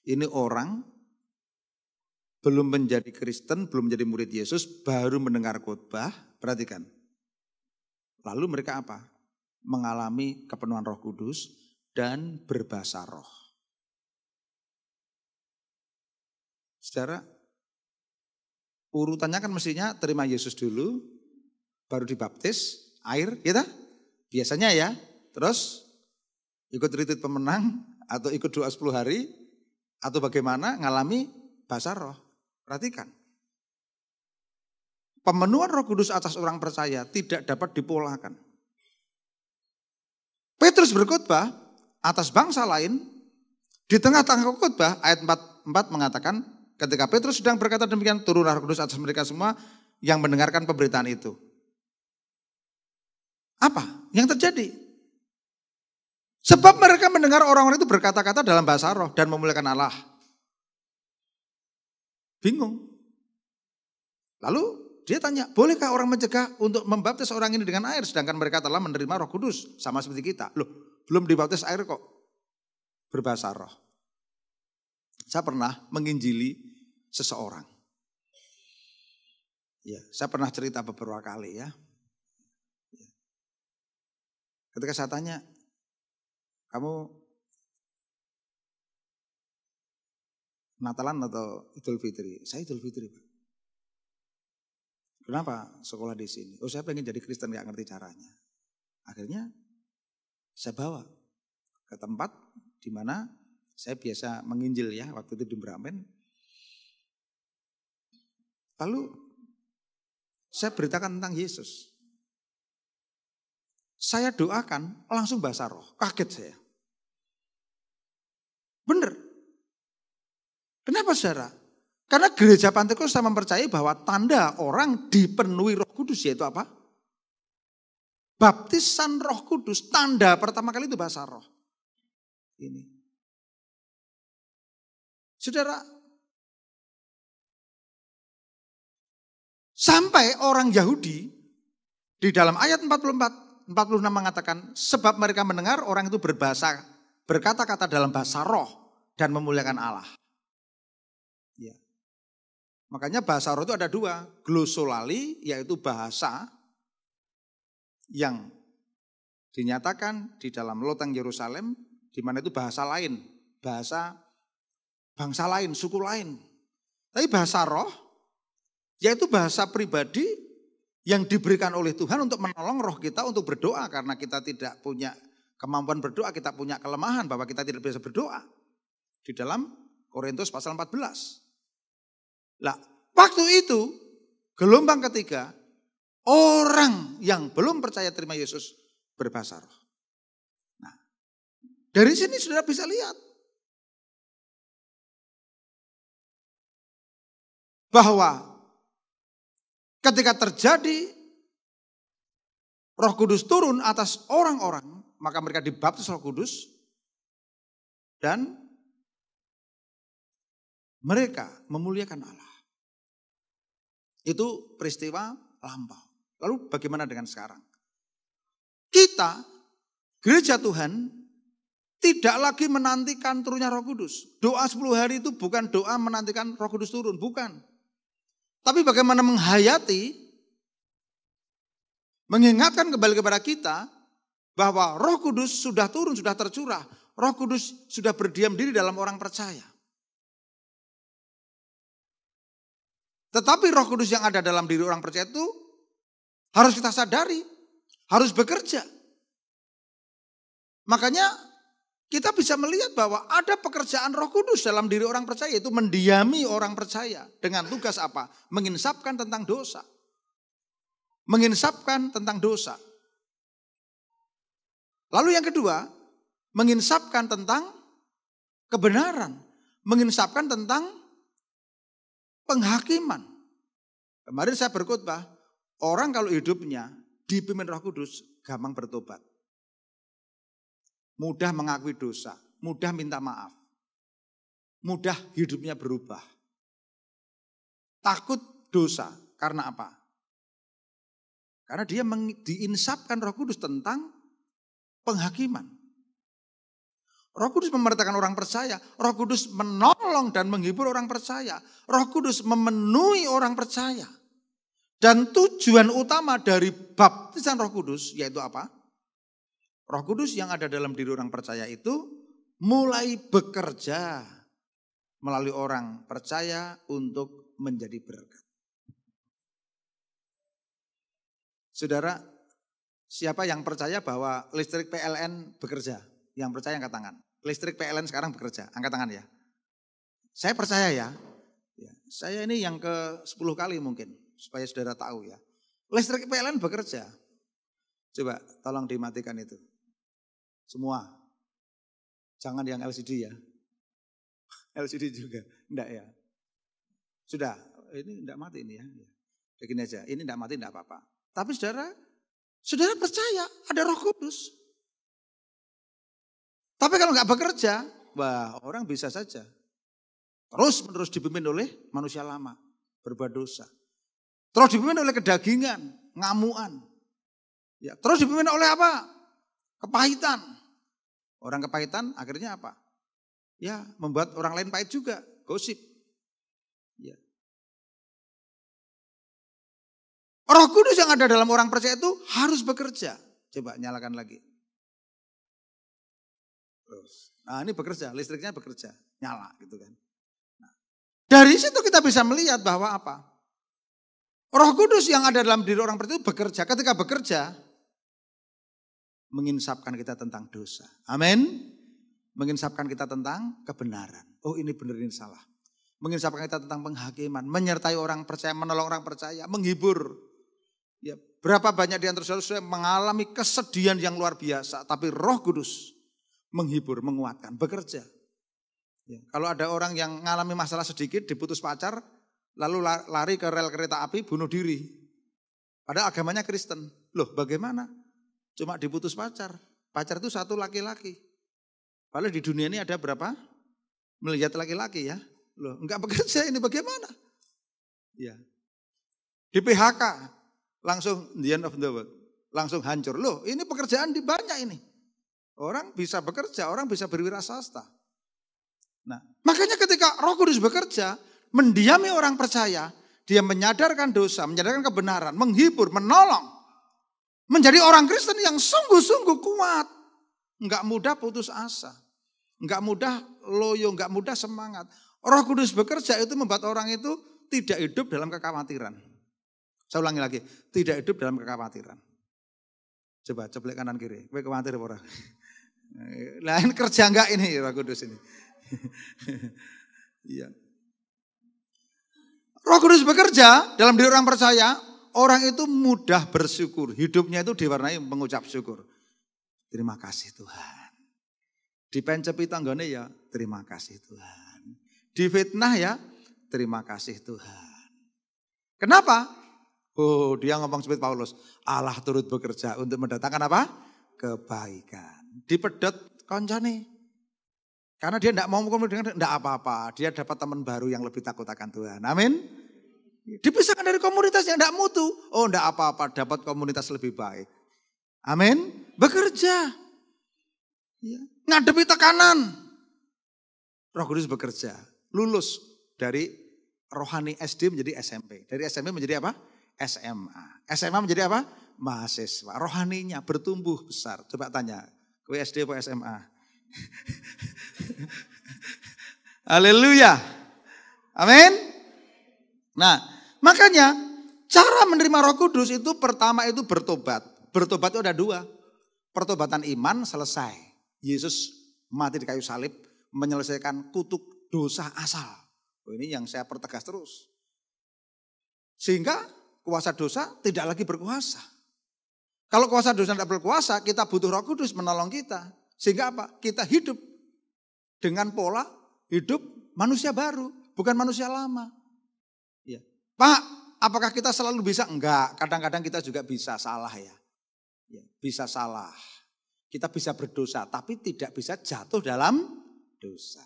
ini orang belum menjadi Kristen, belum menjadi murid Yesus, baru mendengar khotbah, perhatikan. Lalu mereka apa? Mengalami kepenuhan Roh Kudus dan berbahasa roh. Saudara, urutannya kan mestinya terima Yesus dulu, baru dibaptis, air, gitu. Biasanya ya, terus ikut retreat pemenang, atau ikut doa 10 hari, atau bagaimana ngalami bahasa roh. Perhatikan. Pemenuhan Roh Kudus atas orang percaya tidak dapat dipolakan. Petrus berkhotbah, atas bangsa lain. Di tengah-tengah khotbah ayat 4 mengatakan ketika Petrus sedang berkata demikian, turunlah Roh Kudus atas mereka semua yang mendengarkan pemberitaan itu. Apa yang terjadi? Sebab mereka mendengar orang-orang itu berkata-kata dalam bahasa roh dan memuliakan Allah. Bingung. Lalu dia tanya, bolehkah orang mencegah untuk membaptis orang ini dengan air sedangkan mereka telah menerima Roh Kudus sama seperti kita? Loh, belum dibaptis air kok berbahasa roh. Saya pernah menginjili seseorang. Ya, saya pernah cerita beberapa kali ya. Ketika saya tanya, kamu Natalan atau Idul Fitri? Saya Idul Fitri, Pak. Kenapa sekolah di sini? Oh, saya pengen jadi Kristen, gak ngerti caranya. Akhirnya saya bawa ke tempat di mana saya biasa menginjil ya, waktu itu di Bramen. Lalu saya beritakan tentang Yesus. Saya doakan langsung bahasa roh, kaget saya. Benar. Kenapa saudara? Karena gereja Pentakosta mempercayai bahwa tanda orang dipenuhi Roh Kudus yaitu apa? Baptisan Roh Kudus, tanda pertama kali itu bahasa roh. Ini. Saudara, sampai orang Yahudi di dalam ayat 46 mengatakan, sebab mereka mendengar orang itu berkata-kata dalam bahasa roh dan memuliakan Allah. Ya. Makanya bahasa roh itu ada dua, glosolali yaitu bahasa yang dinyatakan di dalam loteng Yerusalem, di mana itu bahasa lain, bahasa bangsa lain, suku lain. Tapi bahasa roh yaitu bahasa pribadi yang diberikan oleh Tuhan untuk menolong roh kita untuk berdoa. Karena kita tidak punya kemampuan berdoa, kita punya kelemahan bahwa kita tidak bisa berdoa. Di dalam Korintus pasal 14. Lah, waktu itu gelombang ketiga, orang yang belum percaya terima Yesus berbahasa roh. Nah, dari sini saudara bisa lihat bahwa ketika terjadi Roh Kudus turun atas orang-orang, maka mereka dibaptis Roh Kudus dan mereka memuliakan Allah. Itu peristiwa lampau. Lalu bagaimana dengan sekarang? Kita, gereja Tuhan, tidak lagi menantikan turunnya Roh Kudus. Doa 10 hari itu bukan doa menantikan Roh Kudus turun, bukan. Tapi bagaimana menghayati, mengingatkan kembali kepada kita bahwa Roh Kudus sudah turun, sudah tercurah. Roh Kudus sudah berdiam diri dalam orang percaya. Tetapi Roh Kudus yang ada dalam diri orang percaya itu harus kita sadari, harus bekerja. Makanya kita bisa melihat bahwa ada pekerjaan Roh Kudus dalam diri orang percaya, itu mendiami orang percaya dengan tugas apa? Menginsapkan tentang dosa. Menginsapkan tentang dosa. Lalu yang kedua, menginsapkan tentang kebenaran. Menginsapkan tentang penghakiman. Kemarin saya berkhotbah, orang kalau hidupnya dipimpin Roh Kudus gampang bertobat. Mudah mengakui dosa, mudah minta maaf. Mudah hidupnya berubah. Takut dosa, karena apa? Karena dia diinsapkan Roh Kudus tentang penghakiman. Roh Kudus memerintahkan orang percaya. Roh Kudus menolong dan menghibur orang percaya. Roh Kudus memenuhi orang percaya. Dan tujuan utama dari baptisan Roh Kudus yaitu apa? Roh Kudus yang ada dalam diri orang percaya itu mulai bekerja melalui orang percaya untuk menjadi berkat. Saudara, siapa yang percaya bahwa listrik PLN bekerja? Yang percaya angkat tangan. Listrik PLN sekarang bekerja, angkat tangan ya. Saya percaya ya. Saya ini yang ke-10 kali mungkin, supaya saudara tahu ya. Listrik PLN bekerja. Coba tolong dimatikan itu. Semua. Jangan yang LCD ya. LCD juga, enggak ya. Sudah, ini enggak mati ini ya. Begini aja, ini enggak mati enggak apa-apa. Tapi saudara percaya ada Roh Kudus. Tapi kalau enggak bekerja, wah orang bisa saja terus-menerus dipimpin oleh manusia lama, berbuat dosa. Terus dipimpin oleh kedagingan, ngamuan. Ya, terus dipimpin oleh apa? Kepahitan. Orang kepahitan akhirnya apa? Ya, membuat orang lain pahit juga, gosip. Ya. Roh Kudus yang ada dalam orang percaya itu harus bekerja. Coba nyalakan lagi. Terus. Nah, ini bekerja, listriknya bekerja, nyala gitu kan. Nah, dari situ kita bisa melihat bahwa apa? Roh Kudus yang ada dalam diri orang percaya itu bekerja. Ketika bekerja, menginsapkan kita tentang dosa. Amin. Menginsapkan kita tentang kebenaran. Oh ini benar, ini salah. Menginsapkan kita tentang penghakiman. Menyertai orang percaya, menolong orang percaya, menghibur. Ya, berapa banyak di antara saudara mengalami kesedihan yang luar biasa. Tapi Roh Kudus menghibur, menguatkan, bekerja. Ya, kalau ada orang yang mengalami masalah sedikit, diputus pacar, lalu lari ke rel kereta api, bunuh diri. Padahal agamanya Kristen. Loh bagaimana? Cuma diputus pacar. Pacar itu satu laki-laki. Padahal di dunia ini ada berapa miliar laki-laki ya. Loh, enggak bekerja ini bagaimana? Ya. Di PHK langsung the end of the world. Langsung hancur. Loh, ini pekerjaan di banyak ini. Orang bisa bekerja, orang bisa berwirausaha. Nah, makanya ketika Roh Kudus bekerja, mendiami orang percaya, dia menyadarkan dosa, menyadarkan kebenaran, menghibur, menolong. Menjadi orang Kristen yang sungguh-sungguh kuat. Enggak mudah putus asa. Enggak mudah loyo, enggak mudah semangat. Roh Kudus bekerja itu membuat orang itu tidak hidup dalam kekhawatiran. Saya ulangi lagi, tidak hidup dalam kekhawatiran. Coba ceplek kanan kiri, kowe khawatir apa ora? Nah, ini kerja enggak ini Roh Kudus ini? Iya. Roh Kudus bekerja dalam diri orang percaya, orang itu mudah bersyukur. Hidupnya itu diwarnai mengucap syukur. Terima kasih Tuhan. Dipencepi tanggane ya, terima kasih Tuhan. Difitnah ya, terima kasih Tuhan. Kenapa? Oh, dia ngomong seperti Paulus, Allah turut bekerja untuk mendatangkan apa? Kebaikan. Dipedot koncone. Karena dia tidak mau kemudian tidak apa-apa. Dia dapat teman baru yang lebih takut akan Tuhan. Amin. Dipisahkan dari komunitas yang tidak mutu. Oh, tidak apa-apa, dapat komunitas lebih baik. Amin. Bekerja. Ya. Ngadepi tekanan. Roh Kudus bekerja. Lulus dari rohani SD menjadi SMP. Dari SMP menjadi apa? SMA. SMA menjadi apa? Mahasiswa. Rohaninya bertumbuh besar. Coba tanya, kowe SD atau SMA? Haleluya. Amin. Nah, makanya cara menerima Roh Kudus itu pertama itu bertobat. Bertobat itu ada dua. Pertobatan iman selesai. Yesus mati di kayu salib menyelesaikan kutuk dosa asal. Oh, ini yang saya pertegas terus. Sehingga kuasa dosa tidak lagi berkuasa. Kalau kuasa dosa tidak berkuasa, kita butuh Roh Kudus menolong kita. Sehingga apa? Kita hidup dengan pola hidup manusia baru, bukan manusia lama. Ya. Pak, apakah kita selalu bisa? Enggak, kadang-kadang kita juga bisa salah ya. Ya, bisa salah. Kita bisa berdosa, tapi tidak bisa jatuh dalam dosa.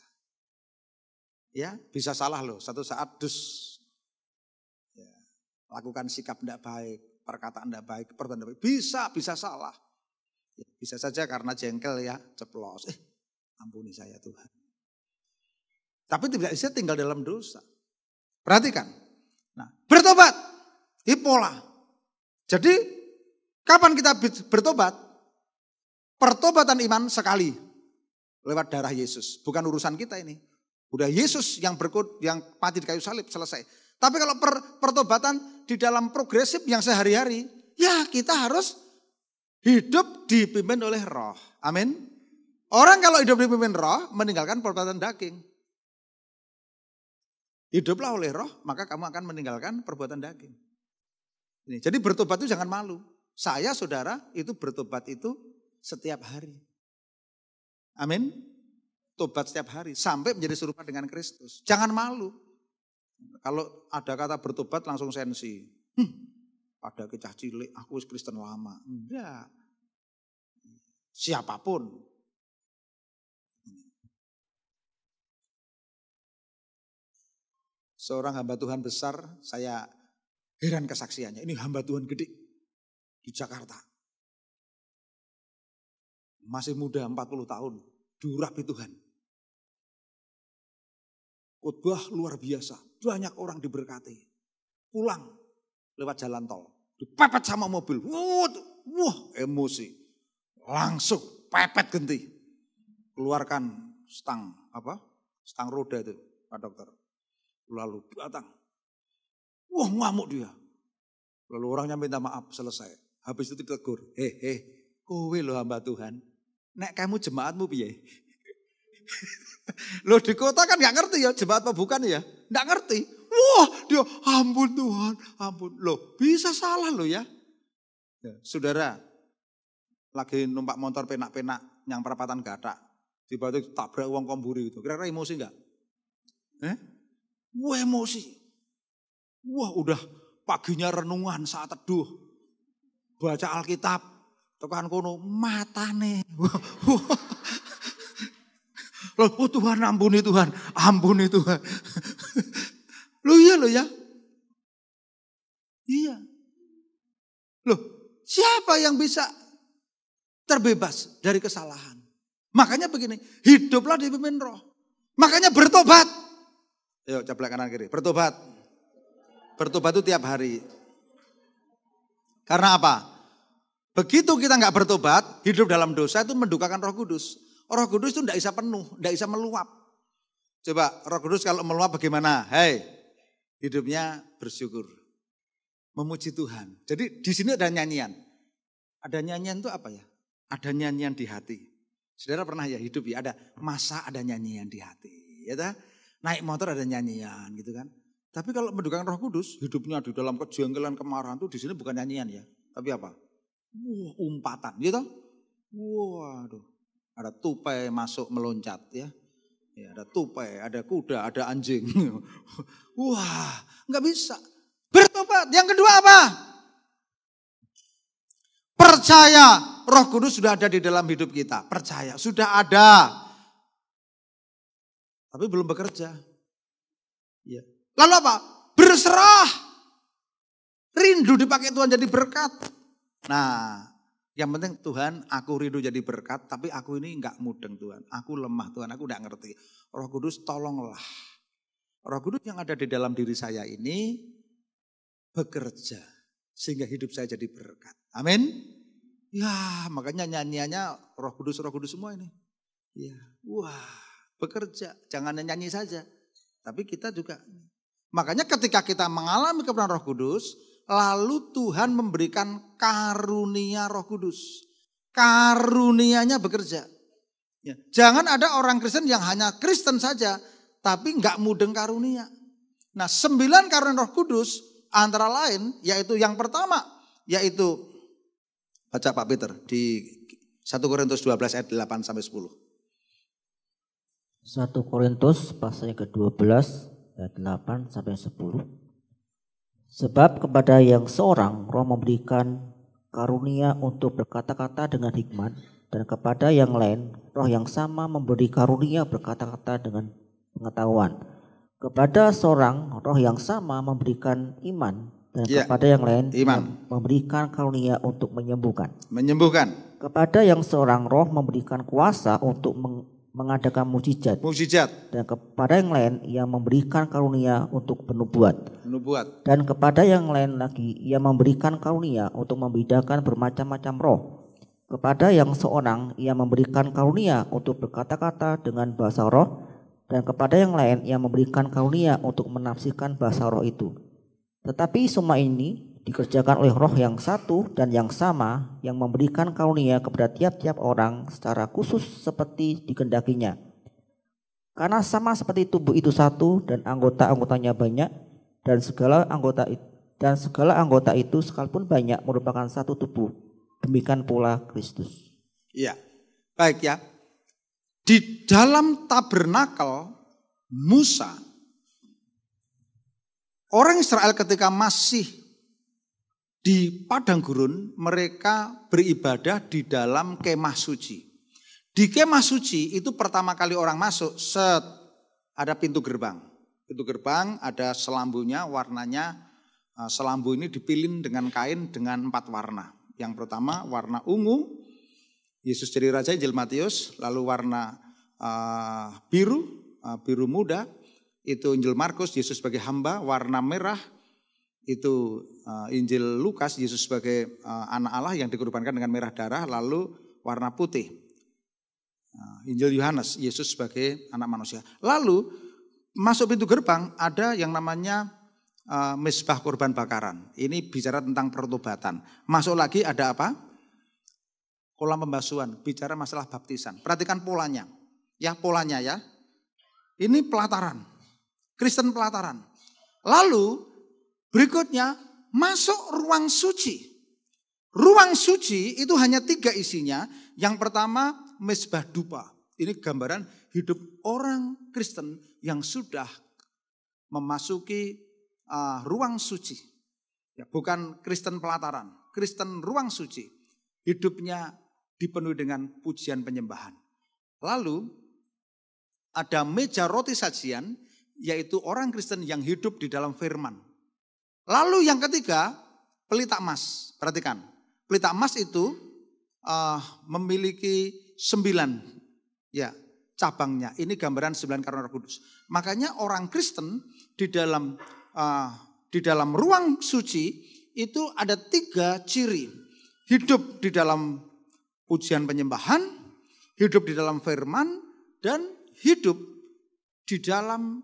Ya, bisa salah loh. Satu saat ya, lakukan sikap tidak baik, perkataan tidak baik, perbuatan tidak baik. Bisa salah. Ya, bisa saja karena jengkel ya, ceplos. Ampuni saya Tuhan. Tapi tidak bisa tinggal dalam dosa. Perhatikan. Nah, bertobat. Hipola. Jadi, kapan kita bertobat? Pertobatan iman sekali. Lewat darah Yesus. Bukan urusan kita ini. Udah Yesus yang mati di kayu salib selesai. Tapi kalau pertobatan di dalam progresif yang sehari-hari. Ya kita harus hidup dipimpin oleh roh. Amin. Orang kalau hidup dipimpin roh meninggalkan perbuatan daging. Hiduplah oleh roh, maka kamu akan meninggalkan perbuatan daging. Ini, jadi bertobat itu jangan malu. Saya, saudara, itu bertobat itu setiap hari. Amin. tobat setiap hari sampai menjadi serupa dengan Kristus. Jangan malu. Kalau ada kata bertobat langsung sensi. Pada kecah cilik, aku wis Kristen lama. Enggak. Siapapun. Seorang hamba Tuhan besar, saya heran kesaksiannya. Ini hamba Tuhan gede di Jakarta. Masih muda 40 tahun, diurapi Tuhan. Khotbah luar biasa, banyak orang diberkati. Pulang lewat jalan tol, dipepet sama mobil. Wah, emosi. Langsung pepet genti. Keluarkan stang roda itu, Pak Dokter. Lalu datang. Wah, ngamuk dia. Lalu orangnya minta maaf, selesai. Habis itu ditegur. Kowe lo hamba Tuhan. Nek kamu jemaatmu piye? Lo di kota kan gak ngerti ya jemaat apa bukan ya? Gak ngerti. Wah, dia ampun Tuhan, ampun. Loh, bisa salah lo ya. Saudara, lagi numpak motor penak-penak yang perapatan Gatak. Tiba-tiba tabrak uang komburi itu. Kira-kira emosi enggak? Wah, emosi. Wah, udah paginya renungan saat teduh. Baca Alkitab. Tekan kono matane. Oh Tuhan, ampuni Tuhan. Ampuni Tuhan. Loh ya. Iya. Loh, siapa yang bisa terbebas dari kesalahan? Makanya begini, hiduplah dipimpin Roh. Makanya bertobat. Ayo caplak kanan kiri, bertobat. Bertobat itu tiap hari. Karena apa? Begitu kita nggak bertobat, hidup dalam dosa itu mendukakan Roh Kudus. Roh Kudus itu tidak bisa penuh, tidak bisa meluap. Coba Roh Kudus kalau meluap bagaimana? Hidupnya bersyukur, memuji Tuhan. Jadi di sini ada nyanyian. Ada nyanyian itu apa ya? Ada nyanyian di hati. Saudara pernah ya hidup ya, ada masa ada nyanyian di hati. Ya, naik motor ada nyanyian gitu kan. Tapi kalau mendukakan Roh Kudus, hidupnya di dalam kejengkelan, kemarahan itu di sini bukan nyanyian ya, tapi apa? Umpatan gitu. Waduh. Ada tupai masuk meloncat ya. Ya, ada tupai, ada kuda, ada anjing. Wah, nggak bisa. Bertobat. Yang kedua apa? Percaya Roh Kudus sudah ada di dalam hidup kita. Percaya, sudah ada. Tapi belum bekerja. Ya. Lalu apa? Berserah. Rindu dipakai Tuhan jadi berkat. Nah, yang penting Tuhan, aku rindu jadi berkat, tapi aku ini enggak mudeng Tuhan. Aku lemah Tuhan, aku enggak ngerti. Roh Kudus tolonglah. Roh Kudus yang ada di dalam diri saya ini bekerja. Sehingga hidup saya jadi berkat. Amin. Ya, makanya nyanyiannya Roh Kudus semua ini. Ya, wah, bekerja. Jangan nyanyi saja. Tapi kita juga. Makanya ketika kita mengalami kebenaran Roh Kudus, lalu Tuhan memberikan karunia Roh Kudus. Karunianya bekerja. Ya. Jangan ada orang Kristen yang hanya Kristen saja, tapi enggak mudeng karunia. Nah 9 karunia Roh Kudus antara lain, yaitu yang pertama, yaitu, baca Pak Peter di 1 Korintus 12 ayat 8 sampai 10. 1 Korintus pasal yang ke-12 ayat 8 sampai 10. Sebab kepada yang seorang Roh memberikan karunia untuk berkata-kata dengan hikmat, dan kepada yang lain Roh yang sama memberi karunia berkata-kata dengan pengetahuan. Kepada seorang Roh yang sama memberikan iman, dan kepada yang lain memberikan karunia untuk menyembuhkan. Kepada yang seorang Roh memberikan kuasa untuk mengadakan mukjizat. Dan kepada yang lain ia memberikan karunia untuk penubuat. Dan kepada yang lain lagi ia memberikan karunia untuk membedakan bermacam-macam roh. Kepada yang seorang ia memberikan karunia untuk berkata-kata dengan bahasa roh. Dan kepada yang lain ia memberikan karunia untuk menafsirkan bahasa roh itu. Tetapi semua ini dikerjakan oleh Roh yang satu dan yang sama, yang memberikan karunia kepada tiap-tiap orang secara khusus seperti dikehendakinya. Karena sama seperti tubuh itu satu dan anggota-anggotanya banyak, dan segala anggota itu sekalipun banyak merupakan satu tubuh. Demikian pula Kristus. Iya, baik ya. Di dalam tabernakel Musa, orang Israel ketika masih di padang gurun, mereka beribadah di dalam kemah suci. Di kemah suci itu pertama kali orang masuk, ada pintu gerbang. Pintu gerbang ada selambunya, warnanya selambu ini dipilin dengan kain dengan 4 warna. Yang pertama warna ungu, Yesus jadi raja, Injil Matius. Lalu warna biru muda, itu Injil Markus, Yesus sebagai hamba. Warna merah, itu Injil Lukas, Yesus sebagai anak Allah yang dikorbankan dengan merah darah. Lalu warna putih, Injil Yohanes, Yesus sebagai anak manusia. Lalu masuk pintu gerbang ada yang namanya mezbah korban bakaran. Ini bicara tentang pertobatan. Masuk lagi ada apa? Kolam pembasuhan, bicara masalah baptisan. Perhatikan polanya. Ya, polanya ya. Ini pelataran. Kristen pelataran. Lalu berikutnya masuk ruang suci. Ruang suci itu hanya 3 isinya. Yang pertama mezbah dupa. Ini gambaran hidup orang Kristen yang sudah memasuki ruang suci. Ya, bukan Kristen pelataran, Kristen ruang suci. Hidupnya dipenuhi dengan pujian penyembahan. Lalu ada meja roti sajian, yaitu orang Kristen yang hidup di dalam firman. Lalu yang ketiga, pelita emas. Perhatikan, pelita emas itu memiliki 9 ya cabangnya. Ini gambaran 9 karunia Roh Kudus. Makanya orang Kristen di dalam ruang suci itu ada 3 ciri. Hidup di dalam pujian penyembahan, hidup di dalam firman, dan hidup di dalam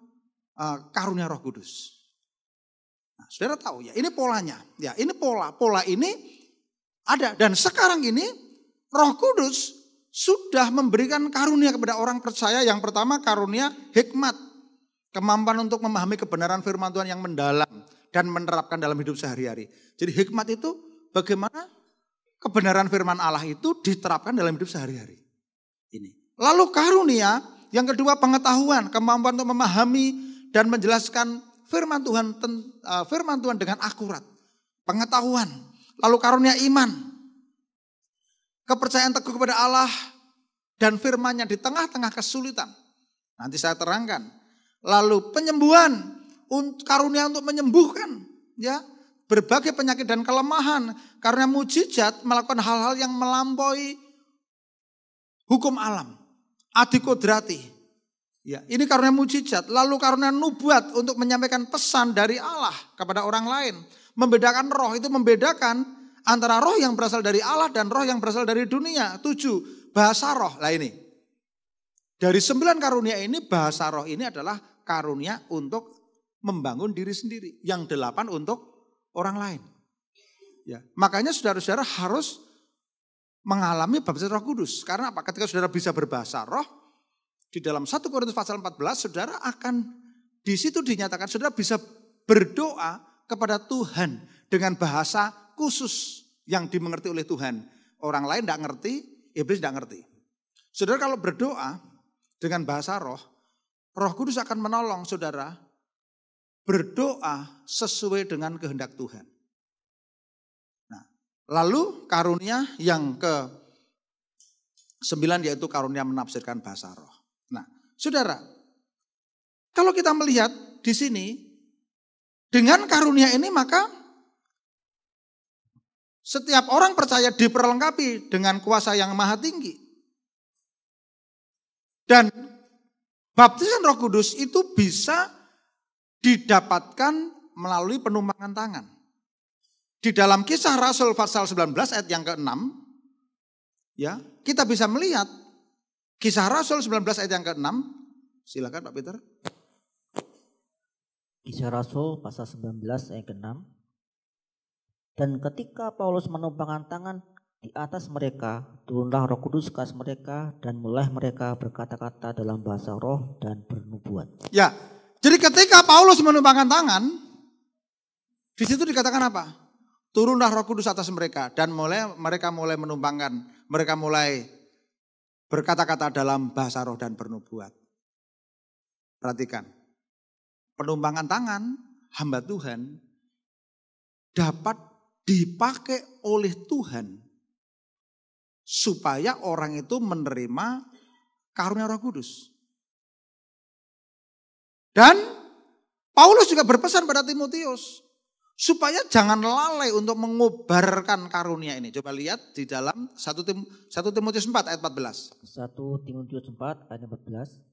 karunia Roh Kudus. Nah, saudara tahu ya, ini polanya. Ya, ini pola ini ada. Dan sekarang ini Roh Kudus sudah memberikan karunia kepada orang percaya. Yang pertama karunia hikmat, kemampuan untuk memahami kebenaran firman Tuhan yang mendalam dan menerapkan dalam hidup sehari-hari. Jadi hikmat itu bagaimana kebenaran firman Allah itu diterapkan dalam hidup sehari-hari. Ini. Lalu karunia yang kedua pengetahuan, kemampuan untuk memahami dan menjelaskan firman Tuhan dengan akurat. Pengetahuan. Lalu karunia iman. Kepercayaan teguh kepada Allah dan firman-Nya di tengah-tengah kesulitan. Nanti saya terangkan. Lalu penyembuhan, karunia untuk menyembuhkan, ya. Berbagai penyakit dan kelemahan karena mujizat melakukan hal-hal yang melampaui hukum alam, adikodrati. Ya, ini karunia mujizat. Lalu karunia nubuat untuk menyampaikan pesan dari Allah kepada orang lain. Membedakan roh itu membedakan antara roh yang berasal dari Allah dan roh yang berasal dari dunia. 7, bahasa roh. Lah ini. Dari 9 karunia ini, bahasa roh ini adalah karunia untuk membangun diri sendiri. Yang 8 untuk orang lain. Ya, makanya saudara-saudara harus mengalami baptisan Roh Kudus. Karena apa? Ketika saudara bisa berbahasa roh, di dalam 1 Korintus pasal 14, saudara akan di situ dinyatakan saudara bisa berdoa kepada Tuhan dengan bahasa khusus yang dimengerti oleh Tuhan. Orang lain tidak ngerti, iblis tidak ngerti. Saudara kalau berdoa dengan bahasa roh, Roh Kudus akan menolong saudara berdoa sesuai dengan kehendak Tuhan. Nah, lalu karunia yang ke-9 yaitu karunia menafsirkan bahasa roh. Nah, saudara, kalau kita melihat di sini dengan karunia ini maka setiap orang percaya diperlengkapi dengan kuasa yang maha tinggi. Dan baptisan Roh Kudus itu bisa didapatkan melalui penumpangan tangan. Di dalam Kisah Rasul pasal 19 ayat yang ke-6, ya, kita bisa melihat Kisah Rasul 19 ayat yang ke-6. Silakan Pak Peter. Kisah Rasul pasal 19 ayat ke-6. Dan ketika Paulus menumpangkan tangan di atas mereka, turunlah Roh Kudus ke atas mereka dan mulai mereka berkata-kata dalam bahasa roh dan bernubuat. Ya, jadi ketika Paulus menumpangkan tangan, di situ dikatakan apa? Turunlah Roh Kudus atas mereka dan mereka mulai menumpangkan, mereka mulai berkata-kata dalam bahasa roh dan bernubuat. Perhatikan, penumpangan tangan hamba Tuhan dapat dipakai oleh Tuhan supaya orang itu menerima karunia Roh Kudus. Dan Paulus juga berpesan pada Timotius supaya jangan lalai untuk mengobarkan karunia ini. Coba lihat di dalam 1 Timotius 4 ayat 14. 1 Timotius 4 ayat 14.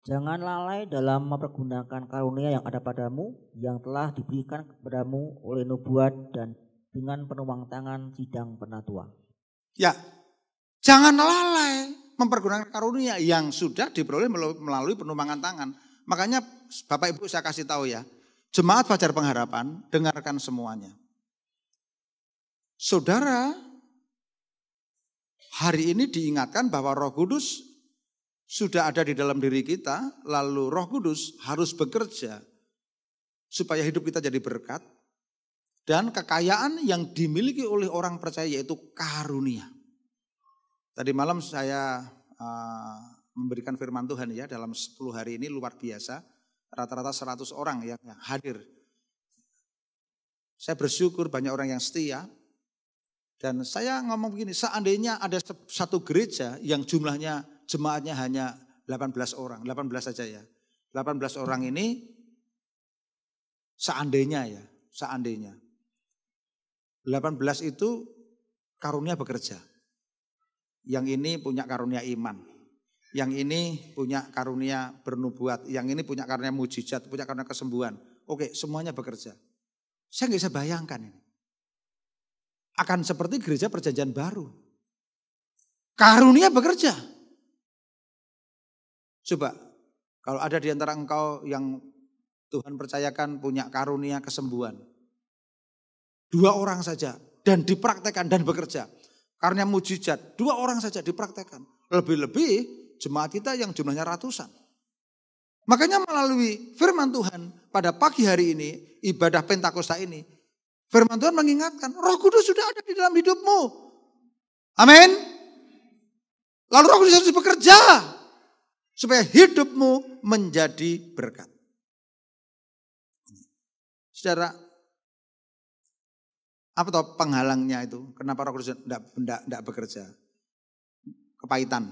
Jangan lalai dalam mempergunakan karunia yang ada padamu, yang telah diberikan kepadamu oleh nubuat dan dengan penumpang tangan sidang penatua. Ya, jangan lalai mempergunakan karunia yang sudah diperoleh melalui penumpangan tangan. Makanya Bapak Ibu saya kasih tahu ya, Jemaat Fajar Pengharapan, dengarkan semuanya. Saudara, hari ini diingatkan bahwa Roh Kudus sudah ada di dalam diri kita, lalu Roh Kudus harus bekerja supaya hidup kita jadi berkat dan kekayaan yang dimiliki oleh orang percaya yaitu karunia. Tadi malam saya memberikan firman Tuhan ya, dalam 10 hari ini luar biasa, rata-rata 100 orang yang hadir. Saya bersyukur banyak orang yang setia. Dan saya ngomong begini, seandainya ada satu gereja yang jumlahnya jemaatnya hanya 18 orang, 18 saja ya. 18 orang ini seandainya 18 itu karunia bekerja. Yang ini punya karunia iman, yang ini punya karunia bernubuat, yang ini punya karunia mujizat, punya karunia kesembuhan. Oke, semuanya bekerja. Saya nggak bisa bayangkan ini. Akan seperti gereja perjanjian baru. Karunia bekerja. Coba, kalau ada di antara engkau yang Tuhan percayakan punya karunia kesembuhan. 2 orang saja dan dipraktekkan dan bekerja. Karunia mujizat, 2 orang saja dipraktekkan. Lebih-lebih jemaat kita yang jumlahnya ratusan. Makanya melalui firman Tuhan pada pagi hari ini, ibadah Pentakosta ini, firman Tuhan mengingatkan, Roh Kudus sudah ada di dalam hidupmu. Amin. Lalu Roh Kudus harus bekerja supaya hidupmu menjadi berkat. Saudara, apa toh penghalangnya itu? Kenapa Roh Kudus tidak bekerja? Kepahitan.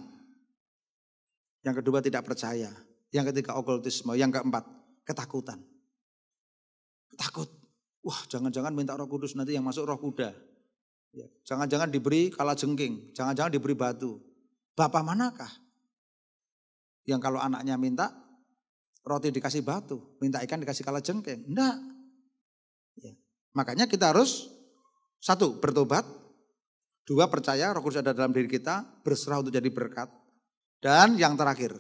Yang kedua tidak percaya. Yang ketiga okultisme. Yang keempat ketakutan. Takut. Wah, jangan-jangan minta Roh Kudus nanti yang masuk roh kuda. Ya, jangan-jangan diberi kalajengking, jangan-jangan diberi batu. Bapak manakah yang kalau anaknya minta roti dikasih batu, minta ikan dikasih kalajengking? Enggak. Ya. Makanya kita harus 1, bertobat. 2, percaya Roh Kudus ada dalam diri kita, berserah untuk jadi berkat. Dan yang terakhir,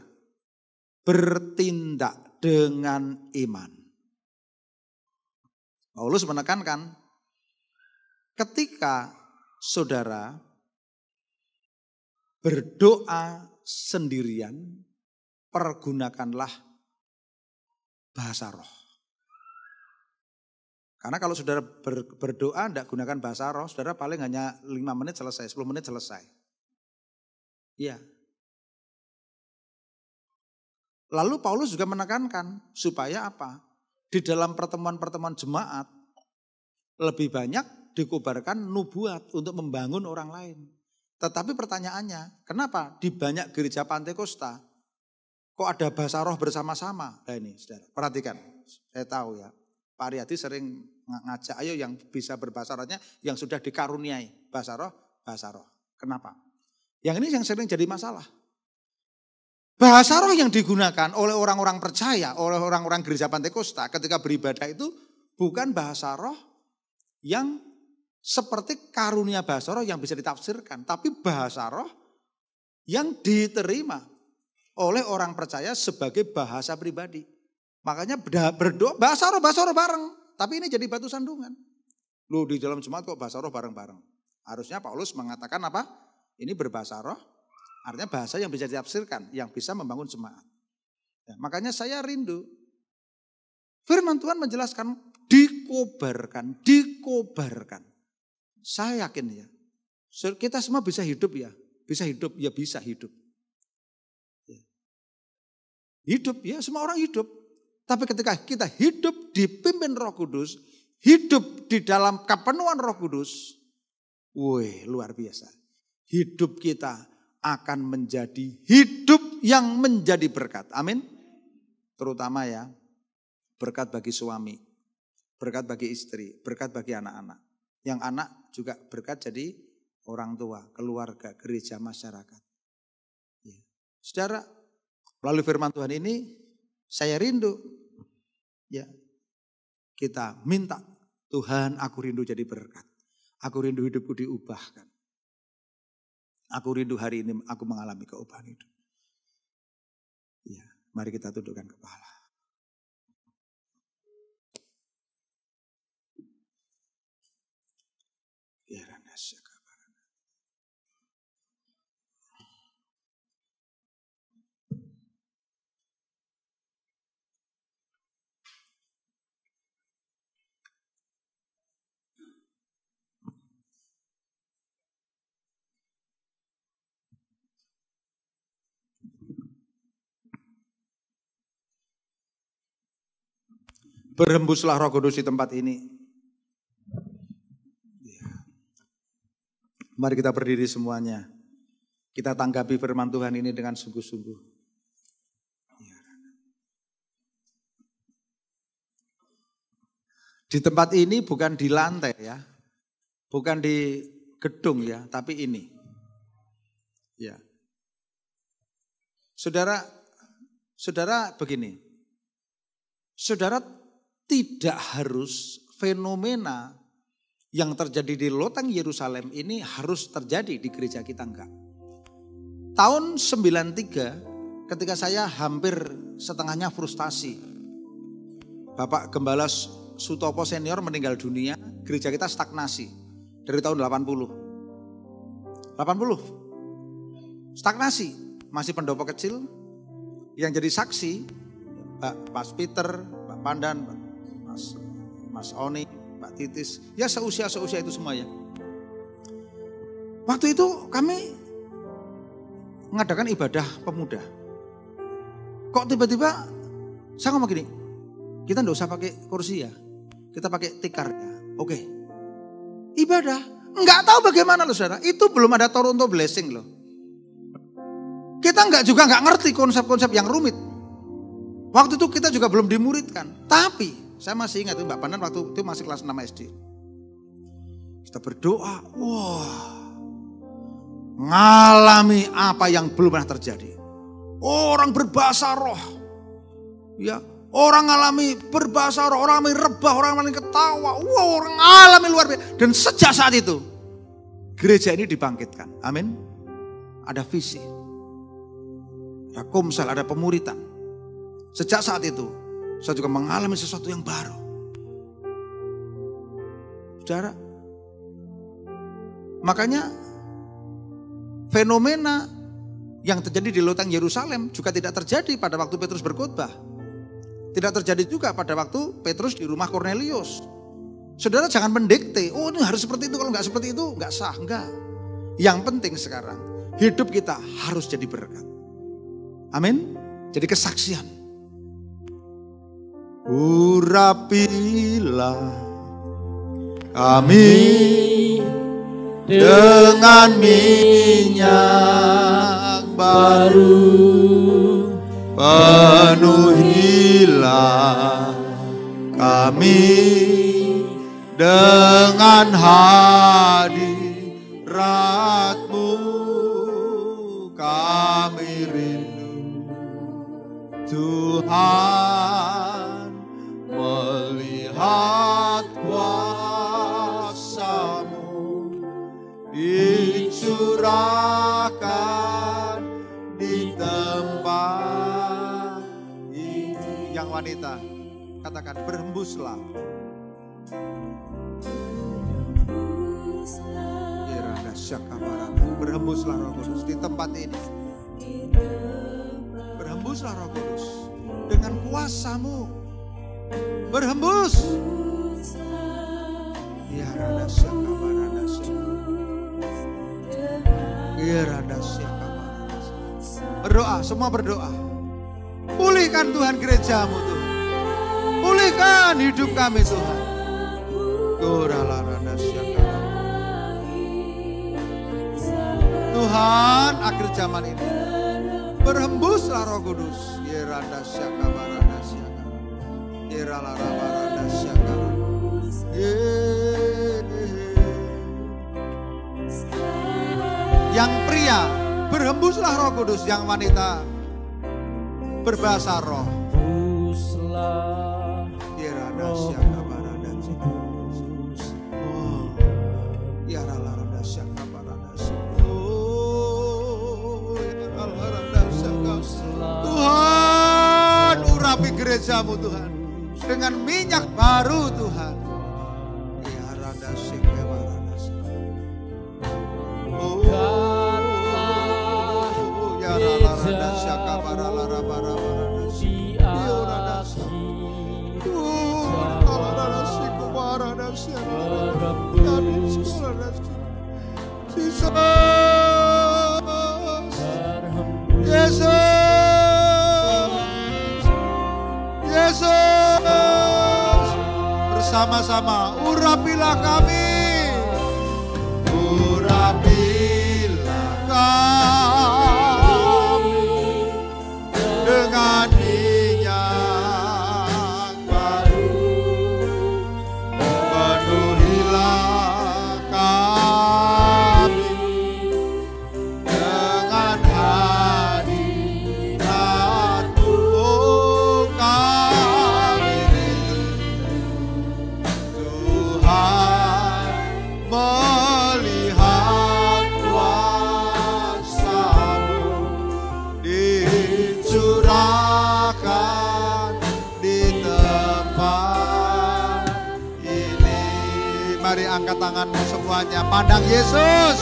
bertindak dengan iman. Paulus menekankan, ketika saudara berdoa sendirian, pergunakanlah bahasa roh. Karena kalau saudara berdoa tidak gunakan bahasa roh, saudara paling hanya 5 menit selesai, 10 menit selesai. Iya. Lalu Paulus juga menekankan supaya apa? Di dalam pertemuan-pertemuan jemaat lebih banyak dikobarkan nubuat untuk membangun orang lain. Tetapi pertanyaannya, kenapa di banyak gereja Pantekosta kok ada bahasa roh bersama-sama? Nah ini saudara, perhatikan. Saya tahu ya, Pak Riyadi sering ngajak, ayo yang bisa berbahasa rohnya yang sudah dikaruniai bahasa roh. Kenapa? Yang ini yang sering jadi masalah. Bahasa roh yang digunakan oleh orang-orang percaya, oleh orang-orang gereja Pantekosta ketika beribadah itu bukan bahasa roh yang seperti karunia bahasa roh yang bisa ditafsirkan. Tapi bahasa roh yang diterima oleh orang percaya sebagai bahasa pribadi. Makanya berdoa bahasa roh bareng. Tapi ini jadi batu sandungan. Loh, di dalam jemaat kok bahasa roh bareng-bareng. Harusnya Paulus mengatakan apa? Ini berbahasa roh. Artinya bahasa yang bisa ditafsirkan, yang bisa membangun jemaat. Ya, makanya saya rindu. Firman Tuhan menjelaskan dikobarkan. Saya yakin ya, kita semua bisa hidup ya. Bisa hidup. Hidup, ya semua orang hidup. Tapi ketika kita hidup dipimpin Roh Kudus, hidup di dalam kepenuhan Roh Kudus, wih luar biasa. Hidup kita akan menjadi hidup yang menjadi berkat. Amin. Terutama ya, berkat bagi suami, berkat bagi istri, berkat bagi anak-anak. Yang anak juga berkat jadi orang tua, keluarga, gereja, masyarakat. Ya. Saudara, melalui firman Tuhan ini saya rindu, ya kita minta Tuhan, aku rindu jadi berkat. Aku rindu hidupku diubahkan. Aku rindu hari ini aku mengalami keubahan hidup. Ya, mari kita tundukkan kepala. Berhembuslah Roh Kudus di tempat ini. Ya. Mari kita berdiri semuanya. Kita tanggapi firman Tuhan ini dengan sungguh-sungguh. Ya. Di tempat ini bukan di lantai ya. Bukan di gedung ya, tapi ini. Ya. Saudara begini. Saudara tidak harus fenomena yang terjadi di loteng Yerusalem ini harus terjadi di gereja kita, enggak. Tahun 93 ketika saya hampir setengahnya frustasi. Bapak Gembala Sutopo senior meninggal dunia, gereja kita stagnasi dari tahun 80. Stagnasi, masih pendopo kecil yang jadi saksi Pak Peter, Pak Pandan, Mas Oni, Mbak Titis, ya seusia itu semua ya. Waktu itu kami mengadakan ibadah pemuda. Kok tiba-tiba saya ngomong gini, kita enggak usah pakai kursi ya, kita pakai tikar ya. Oke. Ibadah, enggak tahu bagaimana loh saudara, itu belum ada Toronto Blessing loh. Kita enggak ngerti konsep-konsep yang rumit. Waktu itu kita juga belum dimuridkan, tapi saya masih ingat Mbak Pandan waktu itu masih kelas 6 SD. Kita berdoa, wah, ngalami apa yang belum pernah terjadi. Orang berbahasa roh, ya, orang alami berbahasa roh, orang alami rebah, orang alami ketawa, wah, orang alami luar biasa. Dan sejak saat itu gereja ini dibangkitkan, amin. Ada visi, ada komsel, ada pemuritan. Sejak saat itu saya juga mengalami sesuatu yang baru. Saudara, makanya fenomena yang terjadi di loteng Yerusalem juga tidak terjadi pada waktu Petrus berkhotbah. Tidak terjadi juga pada waktu Petrus di rumah Kornelius. Saudara jangan mendikte, oh ini harus seperti itu, kalau nggak seperti itu nggak sah, enggak. Yang penting sekarang hidup kita harus jadi berkat. Amin. Jadi kesaksian. Urapilah kami dengan minyak baru, penuhilah kami dengan hadirat-Mu, kami rindu Tuhan melihat kuasa-Mu dicurahkan di tempat ini. Yang wanita katakan berhembuslah. Berhembuslah Roh Kudus di tempat ini. Berhembuslah Roh Kudus dengan kuasa-Mu. Berhembus. Ya rada syaka barada syaka. Ya rada syaka barada syaka. Berdoa, semua berdoa. Pulih Pulihkan Tuhan gerejamu Tuhan. Pulihkan hidup kami Tuhan. Tuhan, akhir zaman ini berhembuslah Roh Kudus. Yang pria berhembuslah Roh Kudus, yang wanita berbahasa roh. Tuhan, urapi gerejamu Tuhan dengan minyak baru Tuhan. Yesus, bersama-sama urapilah kami, urapilah kami dengan minyak baru, penuhilah kami dengan hadirat-Mu. Oh, kami Tuhan melihat kuasa-Mu dicurahkan di tempat ini. Mari angkat tanganmu semuanya, pandang Yesus,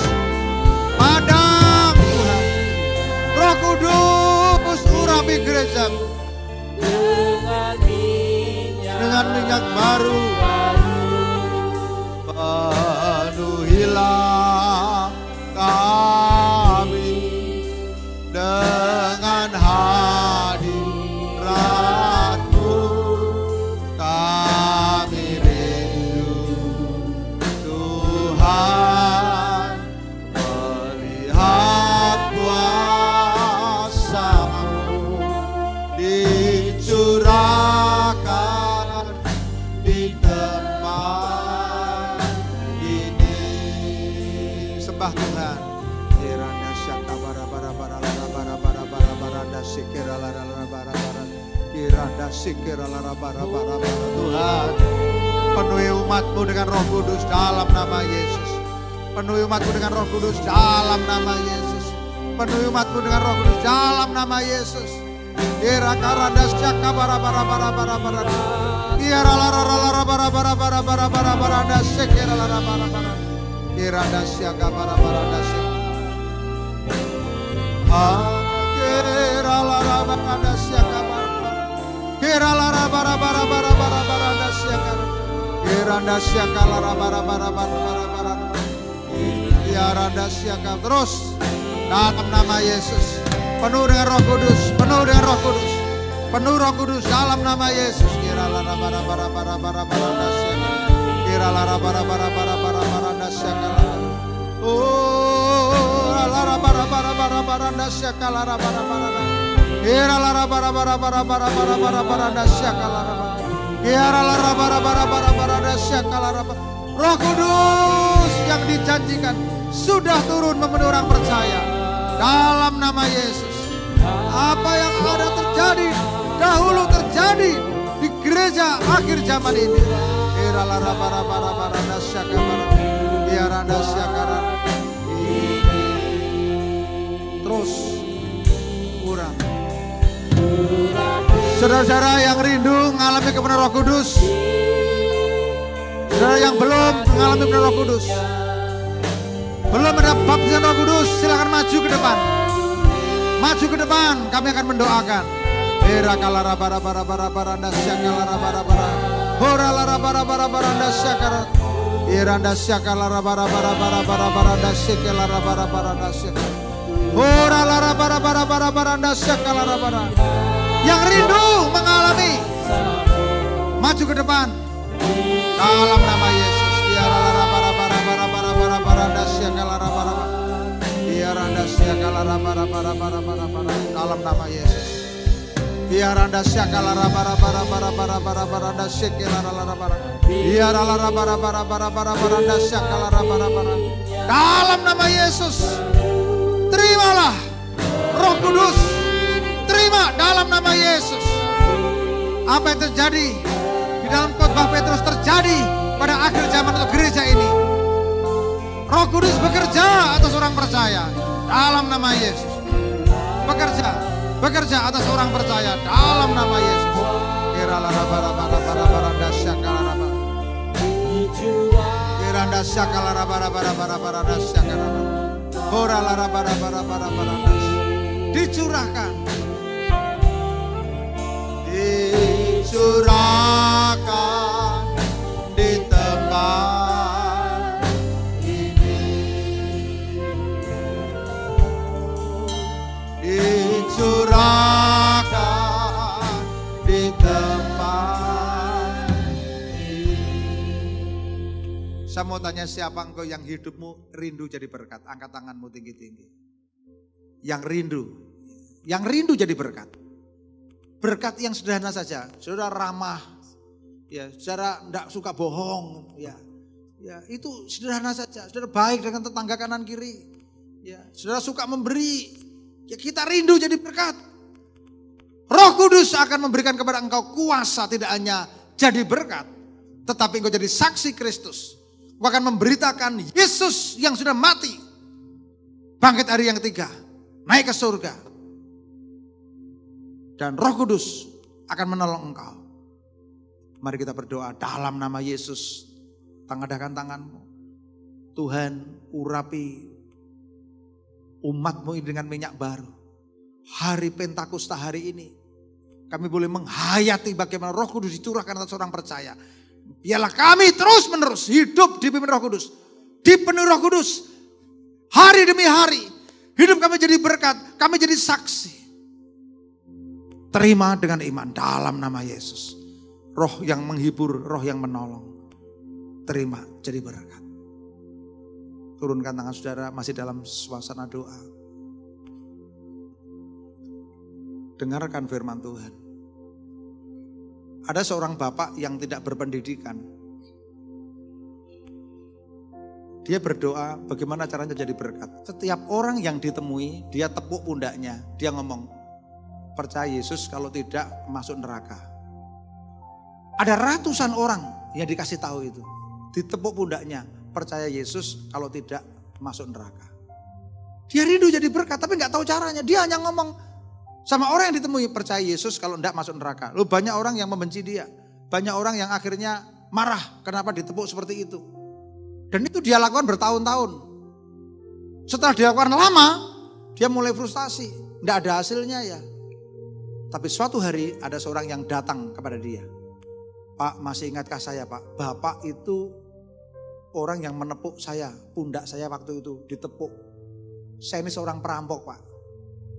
pandang Tuhan. Roh Kudus, urapi gereja-Mu dengan minyak baru, penuhilah kami dengan hadirat-Mu. Kami rindu Tuhan melihat kuasa-Mu dicurahkan di tempat ini. Sembah Tuhan. Tuhan, penuhi umat-Mu dengan Roh Kudus dalam nama Yesus. Penuhi umat-Mu dengan Roh Kudus dalam nama Yesus. Penuhi umat-Mu dengan Roh Kudus dalam nama Yesus. Terus dalam nama Yesus, penuh dengan Roh Kudus, penuh dengan Roh Kudus, penuh Roh Kudus dalam nama Yesus. Roh Kudus yang dijanjikan sudah turun memenuhi orang percaya dalam nama Yesus. Apa yang ada terjadi dahulu terjadi di gereja akhir zaman ini. Terus kurang. Saudara-saudara yang rindu mengalami kepenuhan Roh Kudus, saudara yang belum mengalami kepenuhan Roh Kudus, belum mendapat baptisan Roh Kudus, silakan maju ke depan. Maju ke depan, kami akan mendoakan. yang rindu mengalami, maju ke depan dalam nama Yesus. Dalam nama Yesus. Biaranda syakala rabara bara bara bara bara baranda syekela rabara. Biarala rabara bara bara bara baranda syakala rabara bara. Dalam nama Yesus. Terimalah Roh Kudus. Terima dalam nama Yesus. Apa yang terjadi di dalam khotbah Petrus terjadi pada akhir zaman untuk gereja ini. Roh Kudus bekerja atas orang percaya dalam nama Yesus. Bekerja atas orang percaya dalam nama Yesus. Kirala rabara bara bara baranda syakala rabara. Kiranda syakala rabara bara bara baranda syakala rabara. Horala rabara bara bara baranda. Dicurahkan. Dicurahkan di tempat ini. Dicurahkan di tempat ini. Saya mau tanya, siapa engkau yang hidupmu rindu jadi berkat? Angkat tanganmu tinggi-tinggi. Yang rindu jadi berkat. Berkat yang sederhana saja, saudara ramah, ya, saudara tidak suka bohong, ya, itu sederhana saja. Saudara baik dengan tetangga kanan kiri, ya, saudara suka memberi, ya, kita rindu jadi berkat. Roh Kudus akan memberikan kepada engkau kuasa tidak hanya jadi berkat, tetapi engkau jadi saksi Kristus. Engkau akan memberitakan Yesus yang sudah mati, bangkit hari yang ketiga, naik ke surga. Dan Roh Kudus akan menolong engkau. Mari kita berdoa dalam nama Yesus. Tangadakan tanganmu. Tuhan, urapi umatmu ini dengan minyak baru. Hari Pentakosta hari ini, kami boleh menghayati bagaimana Roh Kudus dicurahkan atas orang percaya. Biarlah kami terus menerus hidup dipimpin Roh Kudus, dipenuhi Roh Kudus. Hari demi hari, hidup kami jadi berkat, kami jadi saksi. Terima dengan iman dalam nama Yesus. Roh yang menghibur, roh yang menolong. Terima jadi berkat. Turunkan tangan saudara, masih dalam suasana doa. Dengarkan firman Tuhan. Ada seorang bapak yang tidak berpendidikan. Dia berdoa bagaimana caranya jadi berkat. Setiap orang yang ditemui, dia tepuk pundaknya. Dia ngomong, percaya Yesus, kalau tidak masuk neraka. Ada ratusan orang yang dikasih tahu itu. Ditepuk pundaknya, percaya Yesus, kalau tidak masuk neraka. Dia rindu jadi berkat tapi gak tahu caranya. Dia hanya ngomong sama orang yang ditemui, percaya Yesus kalau tidak masuk neraka. Lalu banyak orang yang membenci dia. Banyak orang yang akhirnya marah kenapa ditepuk seperti itu. Dan itu dia lakukan bertahun-tahun. Setelah dilakukan lama, dia mulai frustasi. Tidak ada hasilnya ya. Tapi suatu hari ada seorang yang datang kepada dia. Pak, masih ingatkah saya Pak? Bapak itu orang yang menepuk saya, pundak saya waktu itu ditepuk. Saya ini seorang perampok Pak.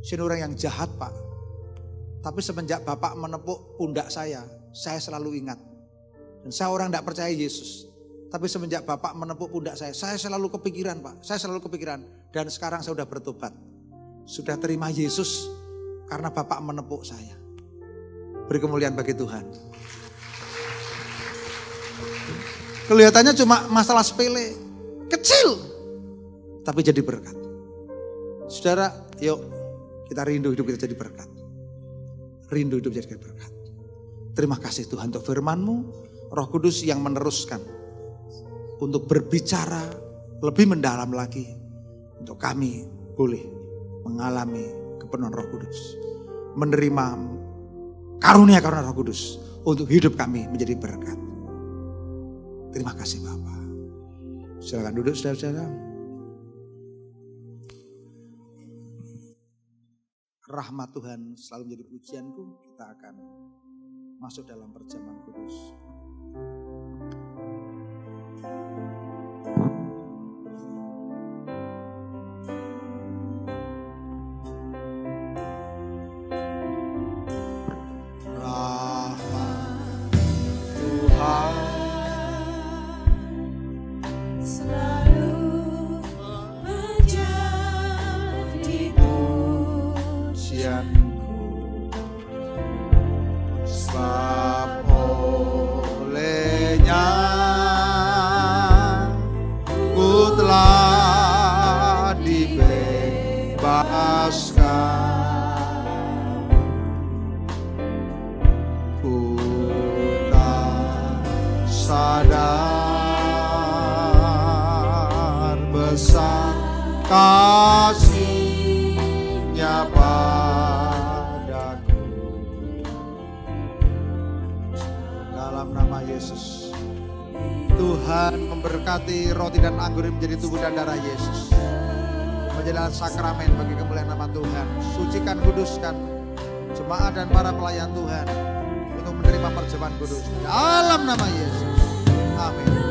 Saya ini orang yang jahat Pak. Tapi semenjak Bapak menepuk pundak saya selalu ingat. Dan saya orang tidak percaya Yesus. Tapi semenjak Bapak menepuk pundak saya selalu kepikiran Pak. Saya selalu kepikiran. Dan sekarang saya sudah bertobat. Sudah terima Yesus. Karena Bapak menepuk saya. Beri kemuliaan bagi Tuhan. Kelihatannya cuma masalah sepele, kecil, tapi jadi berkat. Saudara, yuk kita rindu hidup kita jadi berkat. Rindu hidup jadi berkat. Terima kasih Tuhan untuk firman-Mu, Roh Kudus yang meneruskan untuk berbicara lebih mendalam lagi. Untuk kami boleh mengalami kepenuhan Roh Kudus, menerima karunia-karunia Roh Kudus untuk hidup kami menjadi berkat. Terima kasih Bapak. Silakan duduk saudara-saudara. Rahmat Tuhan selalu menjadi pujianku. Kita akan masuk dalam perjamuan kudus. kasih-Nya padaku. Dalam nama Yesus, Tuhan memberkati roti dan anggur ini menjadi tubuh dan darah Yesus, menjadi sakramen bagi kemuliaan nama Tuhan. Sucikan, kuduskan jemaat dan para pelayan Tuhan untuk menerima perjamuan kudus dalam nama Yesus. Amin.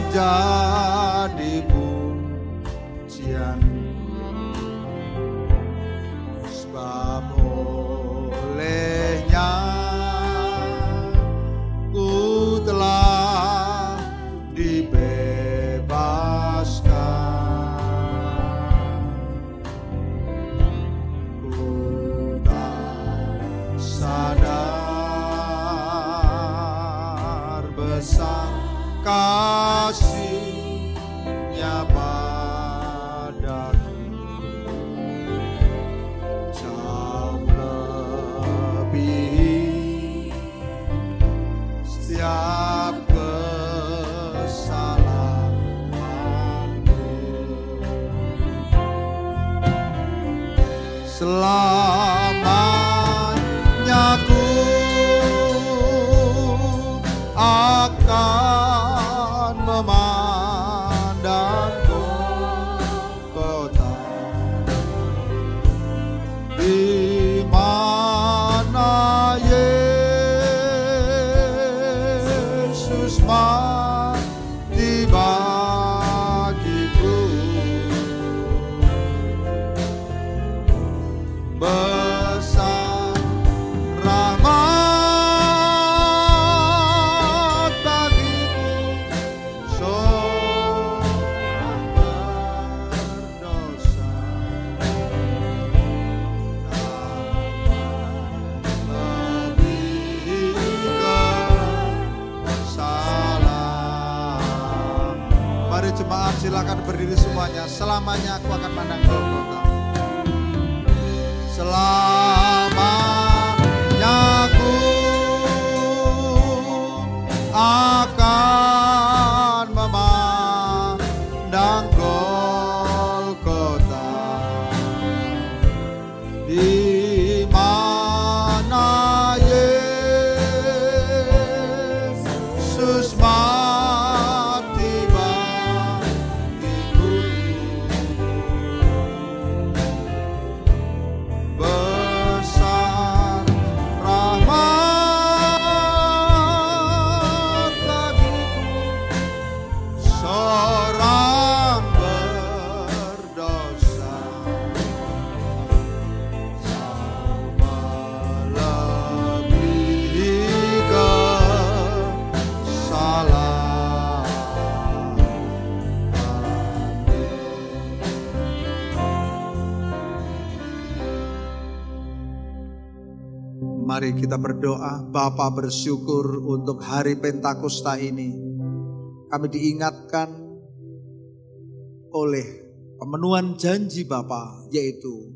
Menjadi pujian, sebab olehnya ku telah dibebaskan. Ku tak sadar besar kasih-Nya padaku, jauh lebih setiap kesalahanku. Selamanya ku akan memandang kota di mana Yesus mati bagiku. Besar rahmat bagiku, seorang berdosa. Lebih kesalahan. Mari jemaat silakan berdiri semuanya. Selamanya aku akan pandang Golgota. Selamanya ku akan memandang Golgota, di mana Yesus mati bagiku. Mari kita berdoa. Bapa, bersyukur untuk hari Pentakosta ini. Kami diingatkan oleh pemenuhan janji Bapa, yaitu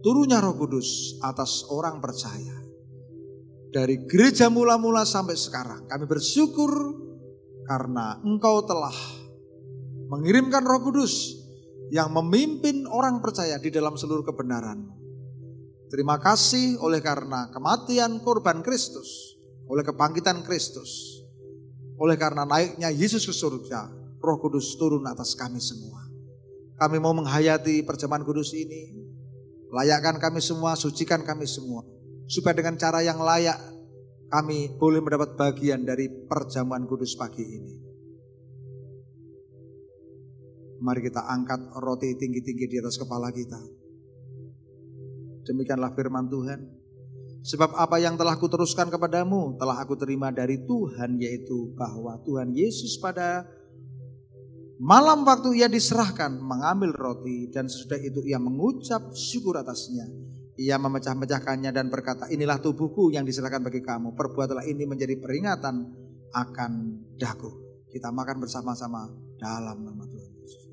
turunnya Roh Kudus atas orang percaya. Dari gereja mula-mula sampai sekarang, kami bersyukur karena Engkau telah mengirimkan Roh Kudus yang memimpin orang percaya di dalam seluruh kebenaran. Terima kasih oleh karena kematian korban Kristus, oleh kebangkitan Kristus, oleh karena naiknya Yesus ke surga, Roh Kudus turun atas kami semua. Kami mau menghayati perjamuan kudus ini, layakkan kami semua, sucikan kami semua, supaya dengan cara yang layak kami boleh mendapat bagian dari perjamuan kudus pagi ini. Mari kita angkat roti tinggi-tinggi di atas kepala kita. Demikianlah firman Tuhan. Sebab apa yang telah kuteruskan kepadamu telah aku terima dari Tuhan, yaitu bahwa Tuhan Yesus pada malam waktu ia diserahkan mengambil roti, dan sesudah itu ia mengucap syukur atasnya. Ia memecah-mecahkannya dan berkata, inilah tubuhku yang diserahkan bagi kamu. Perbuatlah ini menjadi peringatan akan daku. Kita makan bersama-sama dalam nama Tuhan Yesus.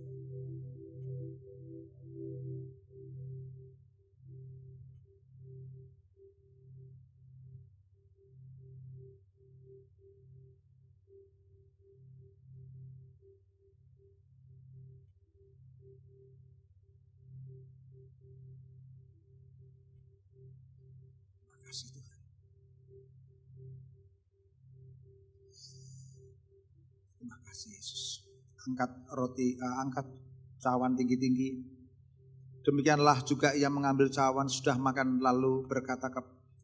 Terima kasih Yesus. Angkat roti, angkat cawan tinggi-tinggi. Demikianlah juga ia mengambil cawan sudah makan lalu berkata,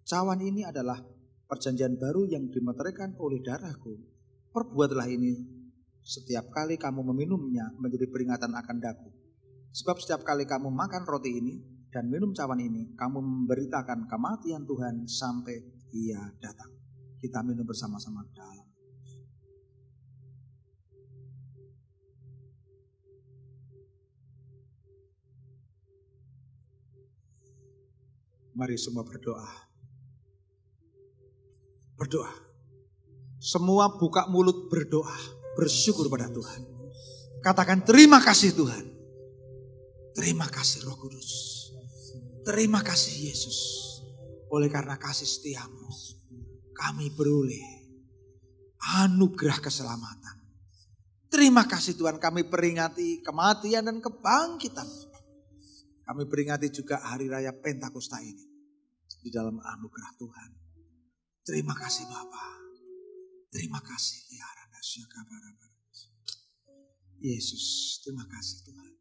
cawan ini adalah perjanjian baru yang dimeteraikan oleh darahku. Perbuatlah ini setiap kali kamu meminumnya menjadi peringatan akan daku. Sebab setiap kali kamu makan roti ini dan minum cawan ini, kamu memberitakan kematian Tuhan sampai ia datang. Kita minum bersama-sama dalam. Mari semua berdoa. Berdoa. Semua buka mulut berdoa. Bersyukur pada Tuhan. Katakan terima kasih Tuhan. Terima kasih Roh Kudus. Terima kasih Yesus. Oleh karena kasih setiamu, kami beroleh anugerah keselamatan. Terima kasih Tuhan, kami peringati kematian dan kebangkitan. Kami peringati juga hari raya Pentakosta ini di dalam anugerah Tuhan. Terima kasih Bapa. Terima kasih Yesus. Terima kasih Tuhan.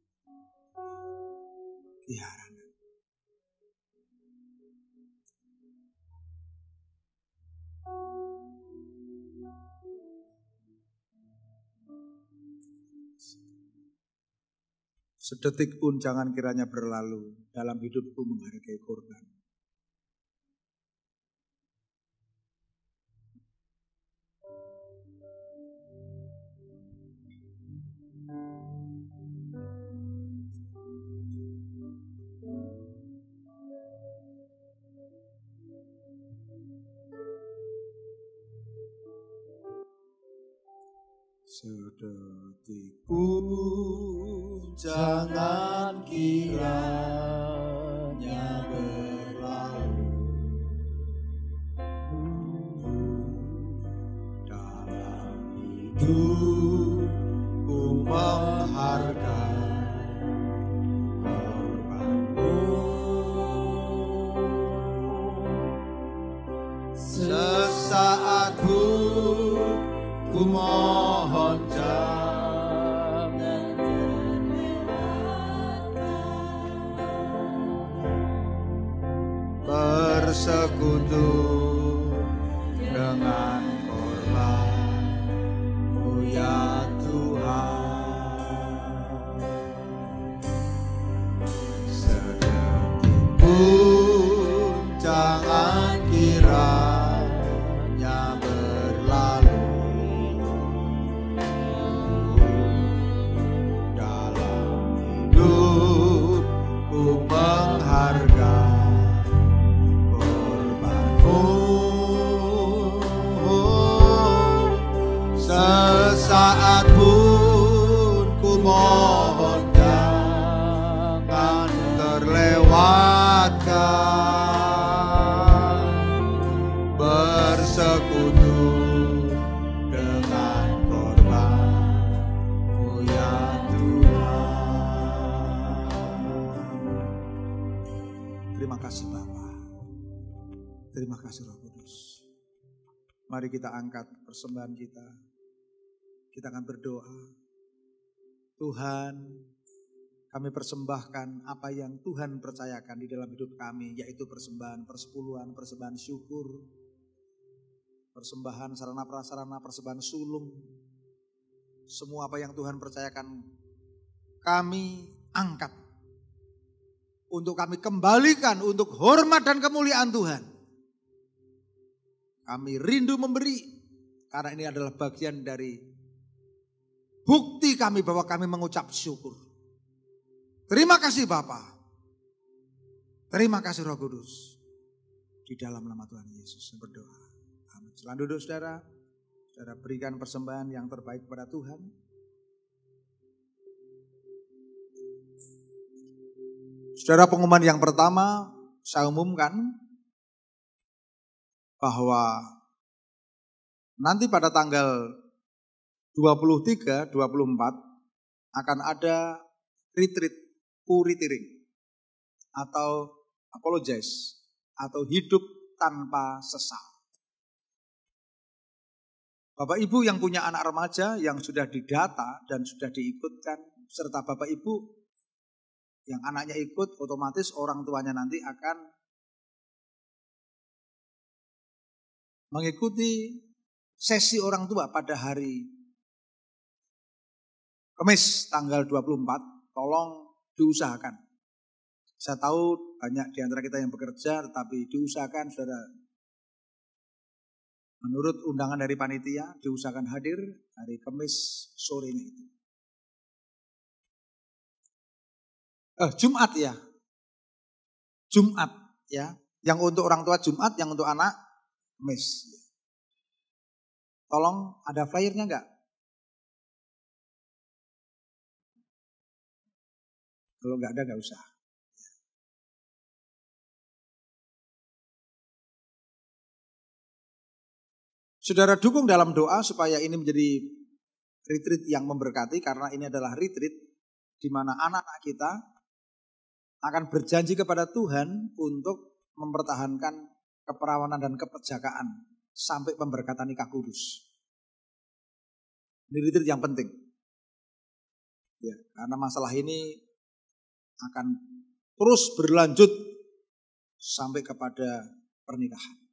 Sedetik pun jangan kiranya berlalu dalam hidupku menghargai korban. Sedetik pun jangan kiranya berlalu dalam hidupku menghargai korbanmu. Sesaat pun ku mohon jangan terlewatkan bersekutu dengan korban-Mu ya Tuhan. Sedetik pun jangan kiranya berlalu menghargai korban-Mu. Terima kasih Bapa. Terima kasih Roh Kudus. Mari kita angkat persembahan kita. Kita akan berdoa. Tuhan, kami persembahkan apa yang Tuhan percayakan di dalam hidup kami, yaitu persembahan persepuluhan, persembahan syukur, persembahan sarana prasarana, persembahan sulung. Semua apa yang Tuhan percayakan kami angkat untuk kami kembalikan untuk hormat dan kemuliaan Tuhan. Kami rindu memberi karena ini adalah bagian dari bukti kami bahwa kami mengucap syukur. Terima kasih Bapa. Terima kasih Roh Kudus. Di dalam nama Tuhan Yesus saya berdoa. Amin. Silakan duduk saudara. Saudara berikan persembahan yang terbaik kepada Tuhan. Saudara, pengumuman yang pertama saya umumkan bahwa nanti pada tanggal 23, 24 akan ada retreat puritiring atau apologize atau hidup tanpa sesal. Bapak Ibu yang punya anak remaja yang sudah didata dan sudah diikutkan serta Bapak Ibu yang anaknya ikut, otomatis orang tuanya nanti akan mengikuti sesi orang tua pada hari Kamis tanggal 24, tolong diusahakan. Saya tahu banyak di antara kita yang bekerja, tetapi diusahakan saudara. Menurut undangan dari panitia, diusahakan hadir hari Kamis sorenya itu. Jumat ya. Jumat ya. Yang untuk orang tua Jumat, yang untuk anak Kamis. Tolong ada flyernya enggak? Kalau enggak ada enggak usah. Saudara dukung dalam doa supaya ini menjadi retreat yang memberkati karena ini adalah retreat di mana anak-anak kita akan berjanji kepada Tuhan untuk mempertahankan keperawanan dan keperjakaan sampai pemberkatan nikah kudus. Ini retreat yang penting. Ya, karena masalah ini akan terus berlanjut sampai kepada pernikahan.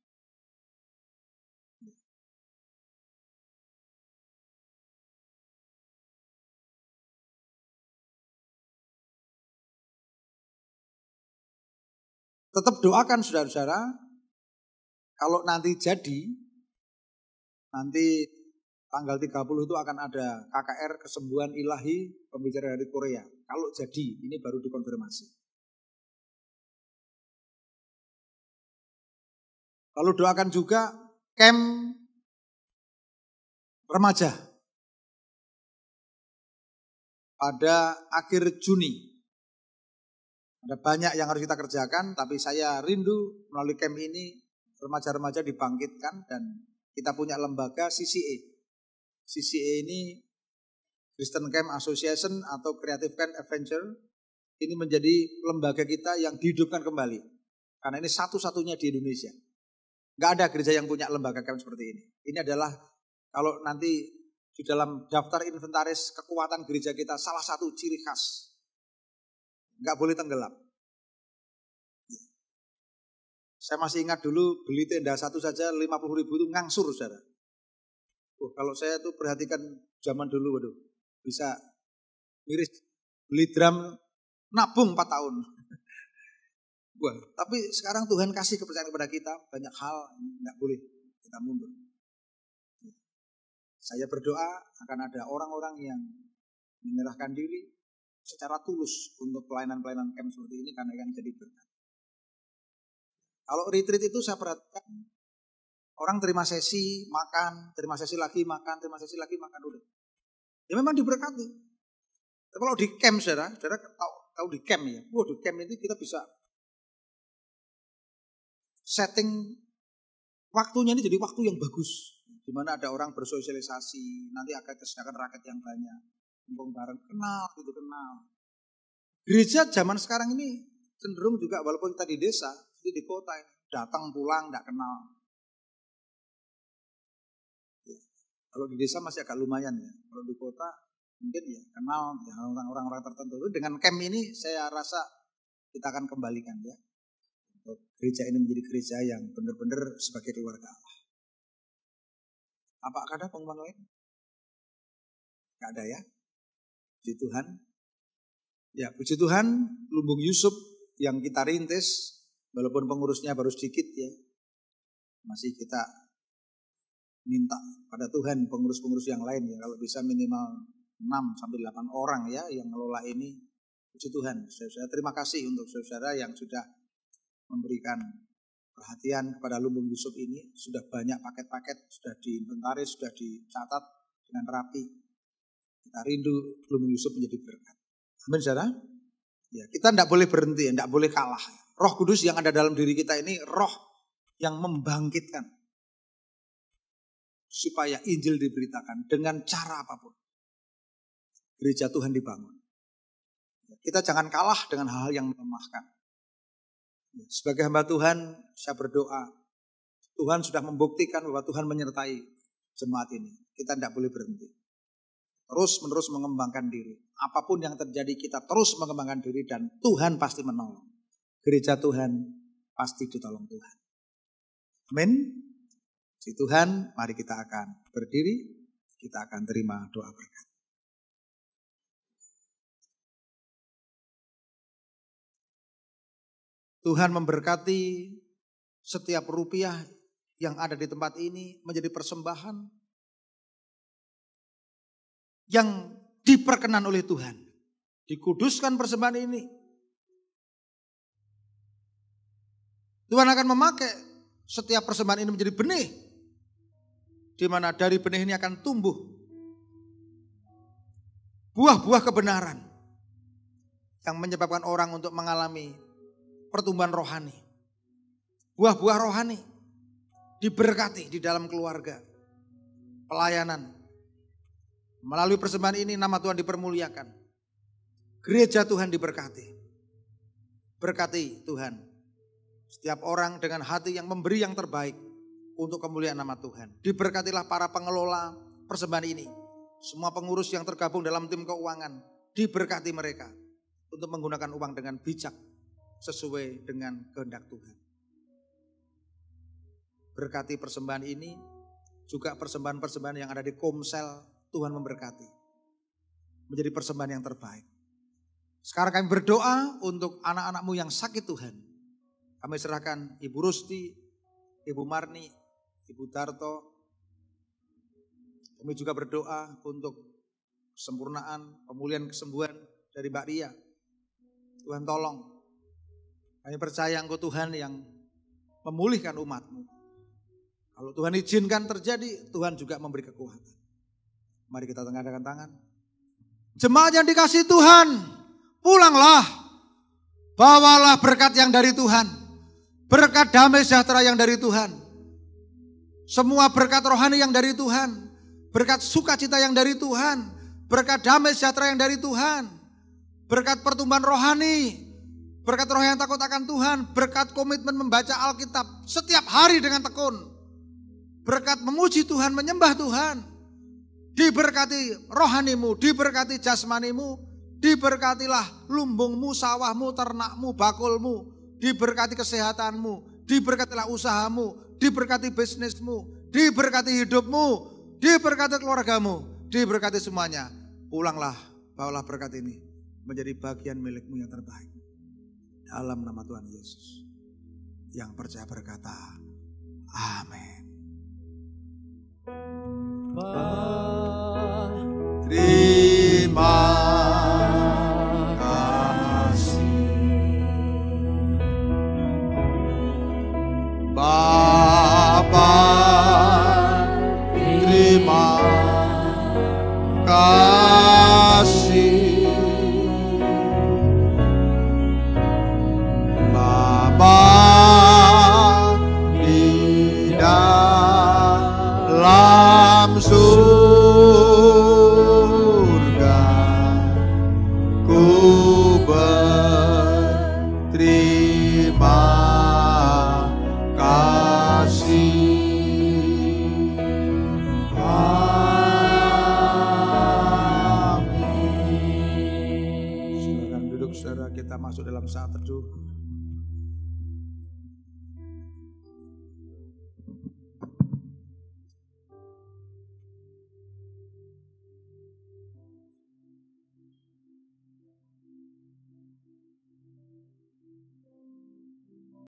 Tetap doakan saudara-saudara, kalau nanti jadi, nanti tanggal 30 itu akan ada KKR Kesembuhan Ilahi pembicara dari Korea. Kalau jadi, ini baru dikonfirmasi. Lalu doakan juga camp remaja pada akhir Juni. Ada banyak yang harus kita kerjakan, tapi saya rindu melalui camp ini remaja-remaja dibangkitkan dan kita punya lembaga CCA. CCA ini Christian Camp Association atau Creative Camp Adventure. Ini menjadi lembaga kita yang dihidupkan kembali. Karena ini satu-satunya di Indonesia. Gak ada gereja yang punya lembaga camp seperti ini. Ini adalah kalau nanti di dalam daftar inventaris kekuatan gereja kita salah satu ciri khas. Gak boleh tenggelam. Saya masih ingat dulu beli tenda satu saja 50.000 itu ngangsur saudara. Kalau saya tuh perhatikan zaman dulu, waduh, bisa miris beli drum nabung 4 tahun. Wah, tapi sekarang Tuhan kasih kepercayaan kepada kita, banyak hal nggak boleh kita mundur. Saya berdoa akan ada orang-orang yang menyerahkan diri secara tulus untuk pelayanan-pelayanan camp seperti ini karena akan jadi berkat. Kalau retreat itu saya perhatikan orang terima sesi, makan, terima sesi lagi, makan, terima sesi lagi, makan udah. Ya memang diberkati. Tapi kalau di camp saudara tahu di camp ya. Wah, di camp itu kita bisa setting waktunya ini jadi waktu yang bagus. Di mana ada orang bersosialisasi, nanti akan kesediakan rakyat yang banyak. Kumpul bareng, kenal. Gereja zaman sekarang ini cenderung juga walaupun kita di desa, di kota ini, datang pulang tidak kenal. Ya. Kalau di desa masih agak lumayan ya. Kalau di kota mungkin ya kenal ya, orang-orang tertentu. Dengan camp ini saya rasa kita akan kembalikan ya. Gereja ini menjadi gereja yang benar-benar sebagai keluarga Allah. Apakah ada pengumuman lain? Tidak ada ya. Puji Tuhan. Ya, puji Tuhan, Lumbung Yusuf yang kita rintis, walaupun pengurusnya baru sedikit ya, masih kita minta pada Tuhan pengurus-pengurus yang lain ya, kalau bisa minimal 6-8 orang ya yang ngelola ini. Puji Tuhan, saya terima kasih untuk saudara yang sudah memberikan perhatian kepada Lumbung Yusuf ini. Sudah banyak paket-paket, sudah diinventaris, sudah dicatat dengan rapi. Kita rindu Lumbung Yusuf menjadi berkat. Amin, saudara. Ya, kita tidak boleh berhenti, tidak boleh kalah. Roh Kudus yang ada dalam diri kita ini roh yang membangkitkan supaya Injil diberitakan dengan cara apapun. Gereja Tuhan dibangun. Kita jangan kalah dengan hal-hal yang melemahkan. Sebagai hamba Tuhan, saya berdoa Tuhan sudah membuktikan bahwa Tuhan menyertai jemaat ini. Kita tidak boleh berhenti. Terus-menerus mengembangkan diri. Apapun yang terjadi kita terus mengembangkan diri dan Tuhan pasti menolong. Gereja Tuhan pasti ditolong Tuhan. Amin. Puji Tuhan, mari kita akan berdiri. Kita akan terima doa berkat. Tuhan memberkati setiap rupiah yang ada di tempat ini menjadi persembahan yang diperkenan oleh Tuhan. Dikuduskan persembahan ini. Tuhan akan memakai setiap persembahan ini menjadi benih. Di mana dari benih ini akan tumbuh buah-buah kebenaran yang menyebabkan orang untuk mengalami pertumbuhan rohani. Buah-buah rohani diberkati di dalam keluarga, pelayanan. Melalui persembahan ini nama Tuhan dipermuliakan. Gereja Tuhan diberkati. Berkati Tuhan setiap orang dengan hati yang memberi yang terbaik untuk kemuliaan nama Tuhan. Diberkatilah para pengelola persembahan ini. Semua pengurus yang tergabung dalam tim keuangan. Diberkati mereka untuk menggunakan uang dengan bijak sesuai dengan kehendak Tuhan. Berkati persembahan ini, juga persembahan-persembahan yang ada di Komsel. Tuhan memberkati. Menjadi persembahan yang terbaik. Sekarang kami berdoa untuk anak-anakmu yang sakit Tuhan. Kami serahkan Ibu Rusti, Ibu Marni, Ibu Darto. Kami juga berdoa untuk kesempurnaan, pemulihan kesembuhan dari Mbak Ria. Tuhan tolong. Kami percaya Engkau Tuhan yang memulihkan umat-Mu. Kalau Tuhan izinkan terjadi, Tuhan juga memberi kekuatan. Mari kita tengahkan tangan. Jemaat yang dikasihi Tuhan, pulanglah. Bawalah berkat yang dari Tuhan. Berkat damai sejahtera yang dari Tuhan. Semua berkat rohani yang dari Tuhan. Berkat sukacita yang dari Tuhan. Berkat damai sejahtera yang dari Tuhan. Berkat pertumbuhan rohani. Berkat roh yang takut akan Tuhan. Berkat komitmen membaca Alkitab setiap hari dengan tekun. Berkat memuji Tuhan, menyembah Tuhan. Diberkati rohanimu, diberkati jasmanimu, diberkatilah lumbungmu, sawahmu, ternakmu, bakulmu, diberkati kesehatanmu, diberkatilah usahamu, diberkati bisnismu, diberkati hidupmu, diberkati keluargamu, diberkati semuanya. Pulanglah, bawalah berkat ini menjadi bagian milikmu yang terbaik. Dalam nama Tuhan Yesus. Yang percaya berkata, amin. Terima kasih Bapa, terima kasih Bapa di dalam surga, ku berterima terima kasih. Amin. Silakan duduk saudara, kita masuk dalam saat teduh.